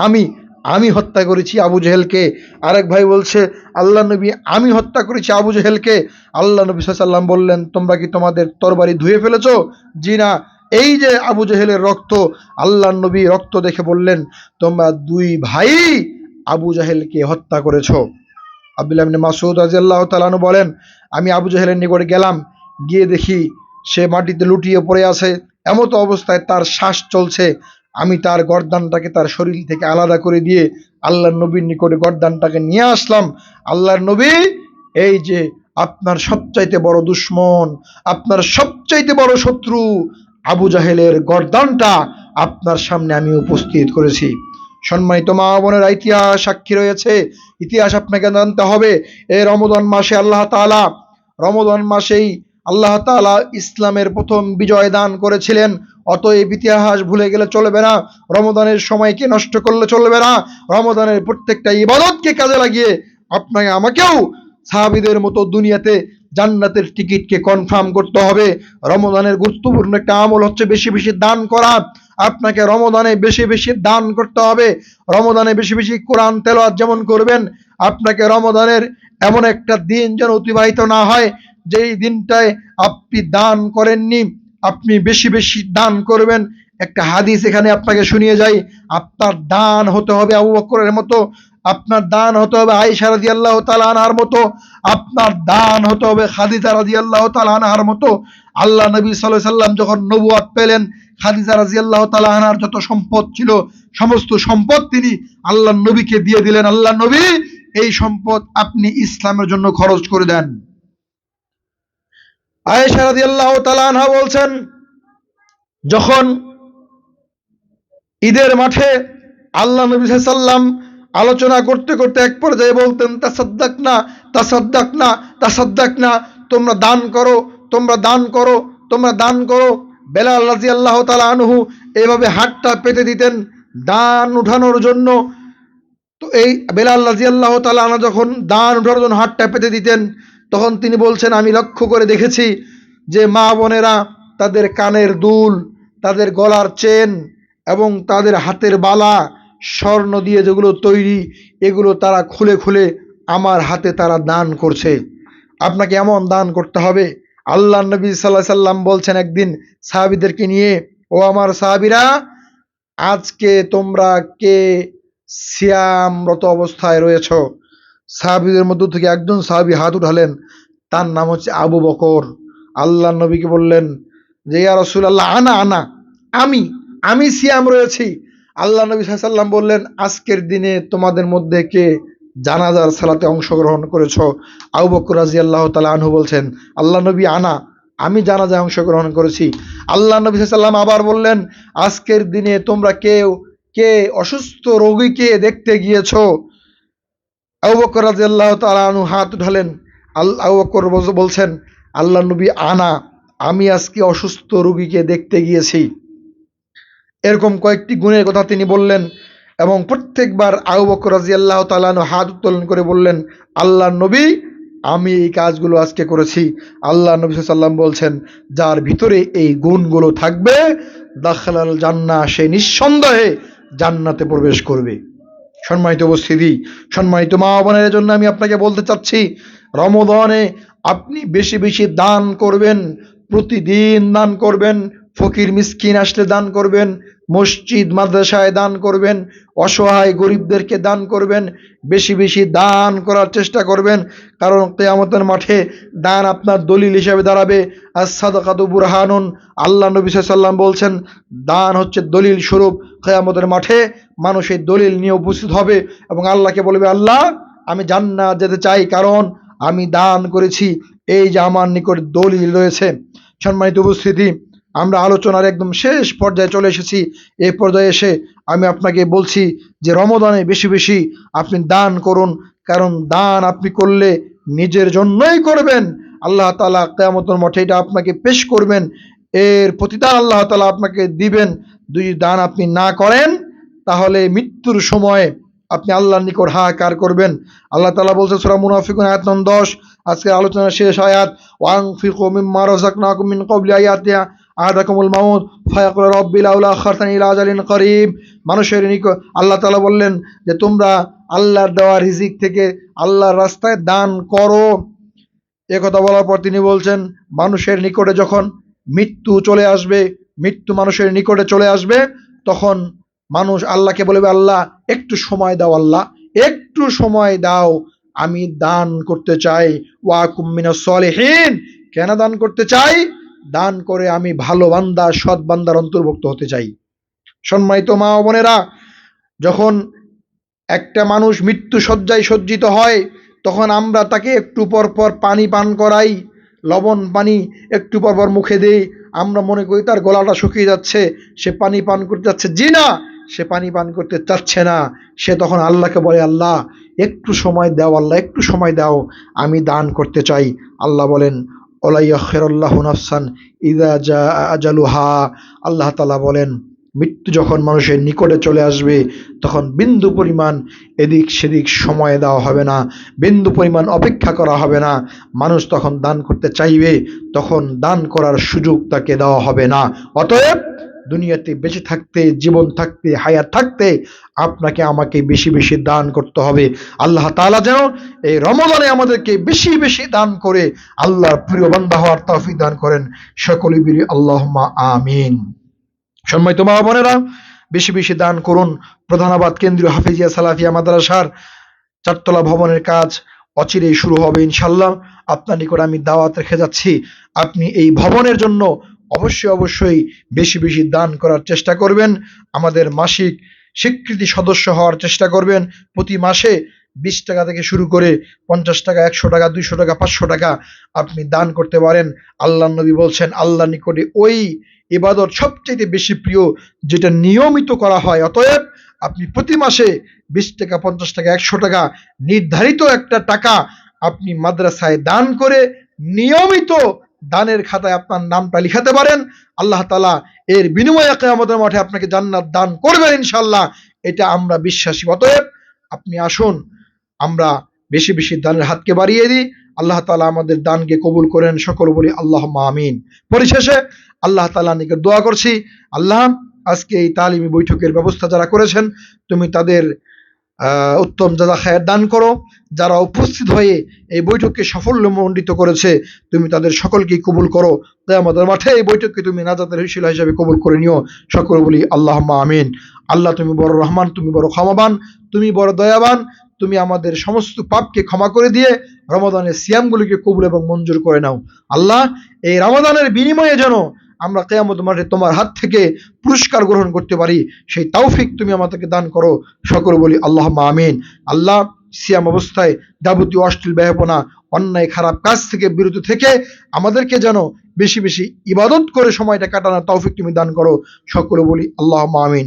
S1: আমি আমি হত্যা করেছি আবু জেহেলকে। আরেক ভাই বলছে, আল্লাহ নবী আমি হত্যা করেছি আবু জেহেলকে। আল্লাহ নবী সাল্লাল্লাহু আলাইহি ওয়াসাল্লাম বললেন, তোমরা কি তোমাদের তরবারি ধুয়ে ফেলেছো? জি না। এই যে আবু জেহেলের রক্ত, আল্লাহ নবী রক্ত দেখে বললেন, তোমরা দুই ভাই আবু জেহেলকে হত্যা করেছো। আব্দুল্লাহ ইবনে মাসউদ রাদিয়াল্লাহু তাআলা আনহু বলেন, আমি আবু জেহেলের নিকটে গেলাম, গিয়ে দেখি সে মাটিতে লুটিয়ে পড়ে আছে, এমতো অবস্থায় তার শ্বাস চলছে। আমি তার গর্দানটাকে তার শরীর থেকে আলাদা করে দিয়ে আল্লাহর নবীর নিকটে গর্দানটাকে নিয়ে আসলাম। আল্লাহর নবী, এই যে আপনার সবচাইতে বড় দুশমন, আপনার সবচাইতে বড় শত্রু আবু জাহেলের গর্দানটা আপনার সামনে আমি উপস্থিত করেছি। সম্মানিত মা বোনেরা, ইতিহাস সাক্ষী রয়েছে, ইতিহাস আপনাকে জানতে হবে। এই রমজান মাসে আল্লাহ তাআলা, রমজান মাসেই আল্লাহ তাআলা ইসলামের প্রথম বিজয় দান করেছিলেন। অতএব ইতিহাস ভুলে গেলে চলবে না, রমজানের সময়কে নষ্ট করলে চলবে না। রমজানের প্রত্যেকটা ইবাদতকে কাজে লাগিয়ে আপনাকে আমাকেও সাহাবীদের মতো দুনিয়াতে জান্নাতের টিকিটকে কনফার্ম করতে হবে। রমজানের গুরুত্বপূর্ণ একটা আমল হচ্ছে বেশি বেশি দান করা। আপনাকে রমজানে বেশি বেশি দান করতে হবে। রমজানে বেশি বেশি কোরআন তেলাওয়াত যেমন করবেন, আপনাকে রমজানের এমন একটা দিন যেন অতিবাহিত না হয় যেই দিনটায় আপনি দান করেননি। আপনি বেশি বেশি দান করবেন। একটা হাদিস এখানে আপনাকে শুনিয়ে যাই, আপনার দান হতে হবে আবু বকরের মতো, আপনার দান হতে হবে আয়েশা রাদিয়াল্লাহু তাআলা আনহার মতো, আপনার দান হতে হবে খাদিজা রাদিয়াল্লাহু তাআলা আনহার মতো। আল্লাহ নবী সাল্লাল্লাহু আলাইহি সাল্লাম যখন নবুয়ত পেলেন, খাদিজা রাদিয়াল্লাহু তাআলা আনহার যত সম্পদ ছিল সমস্ত সম্পদ তিনি আল্লাহ নবীকে দিয়ে দিলেন। আল্লাহ নবী, এই সম্পদ আপনি ইসলামের জন্য খরচ করে দেন। আয়েশা রাদিয়াল্লাহু তাআলা আনহা বলছেন, যখন ঈদের মাঠে আল্লাহ নবী সাল্লাল্লাহু আলাইহি সাল্লাম আলোচনা করতে করতে এক পর্যায়ে বলতেন, তাসাদ্দাকনা তাসাদ্দাকনা তাসাদ্দাকনা, তোমরা দান করো, তোমরা দান করো, তোমরা দান করো। বেলাল রাদিয়াল্লাহু তাআলা আনহু এইভাবে হাতটা পেতে দিতেন দান উঠানোর জন্য। তো এই বেলাল রাদিয়াল্লাহু তাআলা আনহু যখন দান উঠানোর জন্য হাতটা পেতে দিতেন, তখন তিনি বলছেন, আমি লক্ষ্য করে দেখেছি যে মা বোনেরা তাদের কানের দুল, তাদের গলার চেন এবং তাদের হাতের বালা স্বর্ণ দিয়ে যেগুলো তৈরি, এগুলো তারা খুলে খুলে আমার হাতে তারা দান করছে। আপনাকে এমন দান করতে হবে। আল্লাহ নবী সাল্লাল্লাহু আলাইহি সাল্লাম বলছেন একদিন সাহাবীদেরকে নিয়ে, ও আমার সাহাবীরা, আজকে তোমরা কে সিয়ামরত অবস্থায় রয়েছ? সাহাবীদের মধ্য থেকে একজন সাহাবী হাত উঠালেন, তার নাম হচ্ছে আবু বকর। আল্লাহ নবীকে বললেন যে, ইয়া রাসূলুল্লাহ, আনা আনা, আমি আমি সিয়াম রয়েছি। আল্লাহ নবী সাল্লাল্লাহু আলাইহি সাল্লাম বললেন, আজকের দিনে তোমাদের মধ্যে কে জানাজার সালাতে অংশগ্রহণ করেছো? আবু বকর রাদিয়াল্লাহু তাআলা আনহু বলছেন, আল্লাহ নবী, আনা, আমি জানাজায় অংশগ্রহণ করেছি। আল্লাহ নবী সাল্লাল্লাহু আলাইহি সাল্লাম আবার বললেন, আজকের দিনে তোমরা কে অসুস্থ রোগীকে দেখতে গিয়েছো? আবু বকর রাদিয়াল্লাহু তাআলা আনহু হাত উঠালেন। আবু বকর বলছেন, আল্লাহ নবী, আনা, আমি আজকে অসুস্থ রোগীকে দেখতে গিয়েছি। এরকম কয়েকটি গুণের কথা তিনি বললেন এবং প্রত্যেকবার আবু বকর রাদিয়াল্লাহু তাআলা আনহু হাত উত্তোলন করে বললেন, আল্লাহ নবী, আমি এই কাজগুলো আজকে করেছি। আল্লাহ নবী সাল্লাল্লাহু আলাইহি ওয়াসাল্লাম বলছেন, যার ভিতরে এই গুণগুলো থাকবে দাখালাল জান্নাহ, সে নিঃসন্দেহে জান্নাতে প্রবেশ করবে। সম্মানিত উপস্থিতি, সম্মানিত মা বোনের জন্য আমি আপনাকে বলতে চাচ্ছি, রমজানে আপনি বেশি বেশি দান করবেন, প্রতিদিন দান করবেন, ফকির মিসকিন আসলে দান করবেন, মসজিদ মাদ্রাসায় দান করবেন, অসহায় গরিবদেরকে দান করবেন, বেশি বেশি দান করার চেষ্টা করবেন। কারণ কিয়ামতের মাঠে দান আপনার দলিল হিসেবে দাঁড়াবে। আস-সাদাকাতু বুরহানুন, আল্লাহ নবী সাল্লাল্লাহু আলাইহি ওয়াসাল্লাম বলছেন, দান হচ্ছে দলিল স্বরূপ। কিয়ামতের মাঠে মানুষ এই দলিল নিয়ে উপস্থিত হবে এবং আল্লাহকে বলবে, আল্লাহ, আমি জান্নাত যেতে চাই কারণ আমি দান করেছি, এই যে আমার নিকট দলিল রয়েছে। সম্মানিত উপস্থিতি, আমরা আলোচনার একদম শেষ পর্যায়ে চলে এসেছি। এই পর্যায়ে এসে আমি আপনাকে বলছি যে রমজানে বেশি বেশি আপনি দান করুন, কারণ দান আপনি করলে নিজের জন্যই করবেন। আল্লাহ তাআলা কিয়ামতের মাঠে এটা আপনাকে পেশ করবেন, এর প্রতিদান আল্লাহ তাআলা আপনাকে দিবেন। যদি দান আপনি না করেন তাহলে মৃত্যুর সময় আপনি আল্লাহর নিকট হাহাকার করবেন। আল্লাহ তাআলা বলছেন সূরা মুনাফিকুন আয়াত নং 10, আজকের আলোচনার শেষ আয়াত, ওয়ানফিকু মিম্মা রাযাকনাকুম মিন ক্বাবলি আয়াতিয়া আহাদাকুমুল মাউত ফায়াকুলু রাব্বি লাউলা আখারতানি ইলা আজালিন করিব মানুষের নিকট আল্লাহ তাআলা বললেন যে তোমরা আল্লাহর দেওয়া রিজিক থেকে আল্লাহর রাস্তায় দান করো। একথা বলার পর তিনি বলছেন মানুষের নিকটে যখন মৃত্যু চলে আসবে, মৃত্যু মানুষের নিকটে চলে আসবে, তখন মানুষ আল্লাহকে বলবে, আল্লাহ একটু সময় দাও, আল্লাহ একটু সময় দাও, আমি দান করতে চাই। ওয়াকুম মিনাস সলিহিন, কেন দান করতে চাই? দান করে আমি ভালো বান্দা, সৎ বান্দার অন্তর্ভুক্ত হতে চাই। সম্মানিত মা ও বোনেরা, যখন একটা মানুষ মৃত্যু শয্যায় সজ্জিত হয়, তখন আমরা তাকে একটু পর পর পানি পান করাই, লবণ পানি একটু পর পর মুখে দেই। আমরা মনে করি তার গলাটা শুকিয়ে যাচ্ছে, সে পানি পান করতে যাচ্ছে। জি না, সে পানি পান করতে চাচ্ছে না। সে তখন আল্লাহকে বলে, আল্লাহ একটু সময় দাও, আল্লাহ একটু সময় দাও, আমি দান করতে চাই। আল্লাহ বলেন, ওলা ইয়াখিরুল্লাহু নাফসান ইযা জাআ আজালুহা। আল্লাহ তাআলা বলেন, মৃত্যু যখন মানুষের নিকটে চলে আসবে, তখন বিন্দু পরিমাণ এদিক সেদিক সময় দেওয়া হবে না, বিন্দু পরিমাণ অপেক্ষা করা হবে না। মানুষ তখন দান করতে চাইবে, তখন দান করার সুযোগ তাকে দেওয়া হবে না। অতএব দুনিয়াতে বেঁচে থাকতে, জীবন থাকতে, হায়াত থাকতে আপনাকে আমাকে বেশি বেশি দান করতে হবে। আল্লাহ তাআলা যেন এই রমজানে আমাদেরকে বেশি বেশি দান করে আল্লাহর প্রিয় বান্দা হওয়ার তৌফিক দান করেন। সকলে বলি আল্লাহুম্মা আমিন। সম্মানিত মা বোনেরা, বেশি বেশি দান করুন। প্রধানাবাদ কেন্দ্রীয় হাফিজিয়া সালাফিয়া মাদ্রাসার 4 তলা ভবনের কাজ অচিরেই শুরু হবে ইনশাআল্লাহ। আপনার নিকট আমি দাওয়াত রেখে যাচ্ছি, আপনি এই ভবনের জন্য অবশ্যই অবশ্যই বেশি বেশি দান করার চেষ্টা করবেন। আমাদের মাসিক স্বীকৃতি সদস্য হওয়ার চেষ্টা করবেন। প্রতি মাসে 20 টাকা থেকে শুরু করে 50 টাকা, 100 টাকা, 200 টাকা, 500 টাকা আপনি দান করতে পারেন। আল্লাহর নবী বলছেন, আল্লাহর নিকটে ওই ইবাদত সবচেয়ে বেশি প্রিয় যেটা নিয়মিত করা হয়। অতএব আপনি প্রতি মাসে 20 টাকা, 50 টাকা, 100 টাকা নির্ধারিত একটা টাকা আপনি মাদ্রাসায় দান করে নিয়মিত দানের খাতায় আপনার নামটা লিখাতে পারেন। আল্লাহ তাআলা এর বিনিময়ে কিয়ামতের মাঠে আপনাকে জান্নাত দান করবেন ইনশাআল্লাহ, এটা আমরা বিশ্বাসী। অতএব আপনি আসুন, আমরা বেশি বেশি দানের হাতকে বাড়িয়ে দিই। আল্লাহ তাআলা আমাদের দানকে কবুল করেন। সকল বলি আল্লাহুম্মা আমিন। পরিশেষে আল্লাহ তাআলার নিকট দোয়া করছি, আল্লাহ আজকে এই তালিমি বৈঠকের ব্যবস্থা যারা করেছেন, তুমি তাদের উত্তম জাযা খায়ের দান করো। যারা উপস্থিত হয়ে এই বৈঠককে সাফল্যমণ্ডিত করেছে, তুমি তাদের সকলকেই কবুল করো। কিয়ামতের মাঠে এই বৈঠককে তুমি নাজাতের উসিলা হিসেবে কবুল করে নিও। সকল বলি আল্লাহুম্মা আমিন। আল্লাহ তুমি বড় রহমান, তুমি বড় ক্ষমাবান, তুমি বড় দয়াবান। তুমি আমাদের সমস্ত পাপকে ক্ষমা করে দিয়ে রমাদানের সিয়ামগুলিকে কবুল এবং মঞ্জুর করে নাও। আল্লাহ এই রমাদানের বিনিময়ে যেন আমরা কিয়ামতের মাঠে তোমার হাত থেকে পুরস্কার গ্রহণ করতে পারি, সেই তৌফিক তুমি আমাদেরকে দান করো। সকল বলি আল্লাহুম্মা আমিন। আল্লাহ সিয়াম অবস্থায় যাবতীয় অশ্লীল ব্যয়াপনা, অন্যায় খারাপ কাজ থেকে বিরত থেকে আমাদেরকে যেন বেশি বেশি ইবাদত করে সময়টা কাটানোর তৌফিক তুমি দান করো। সকলে বলি আল্লাহুম্মা আমিন।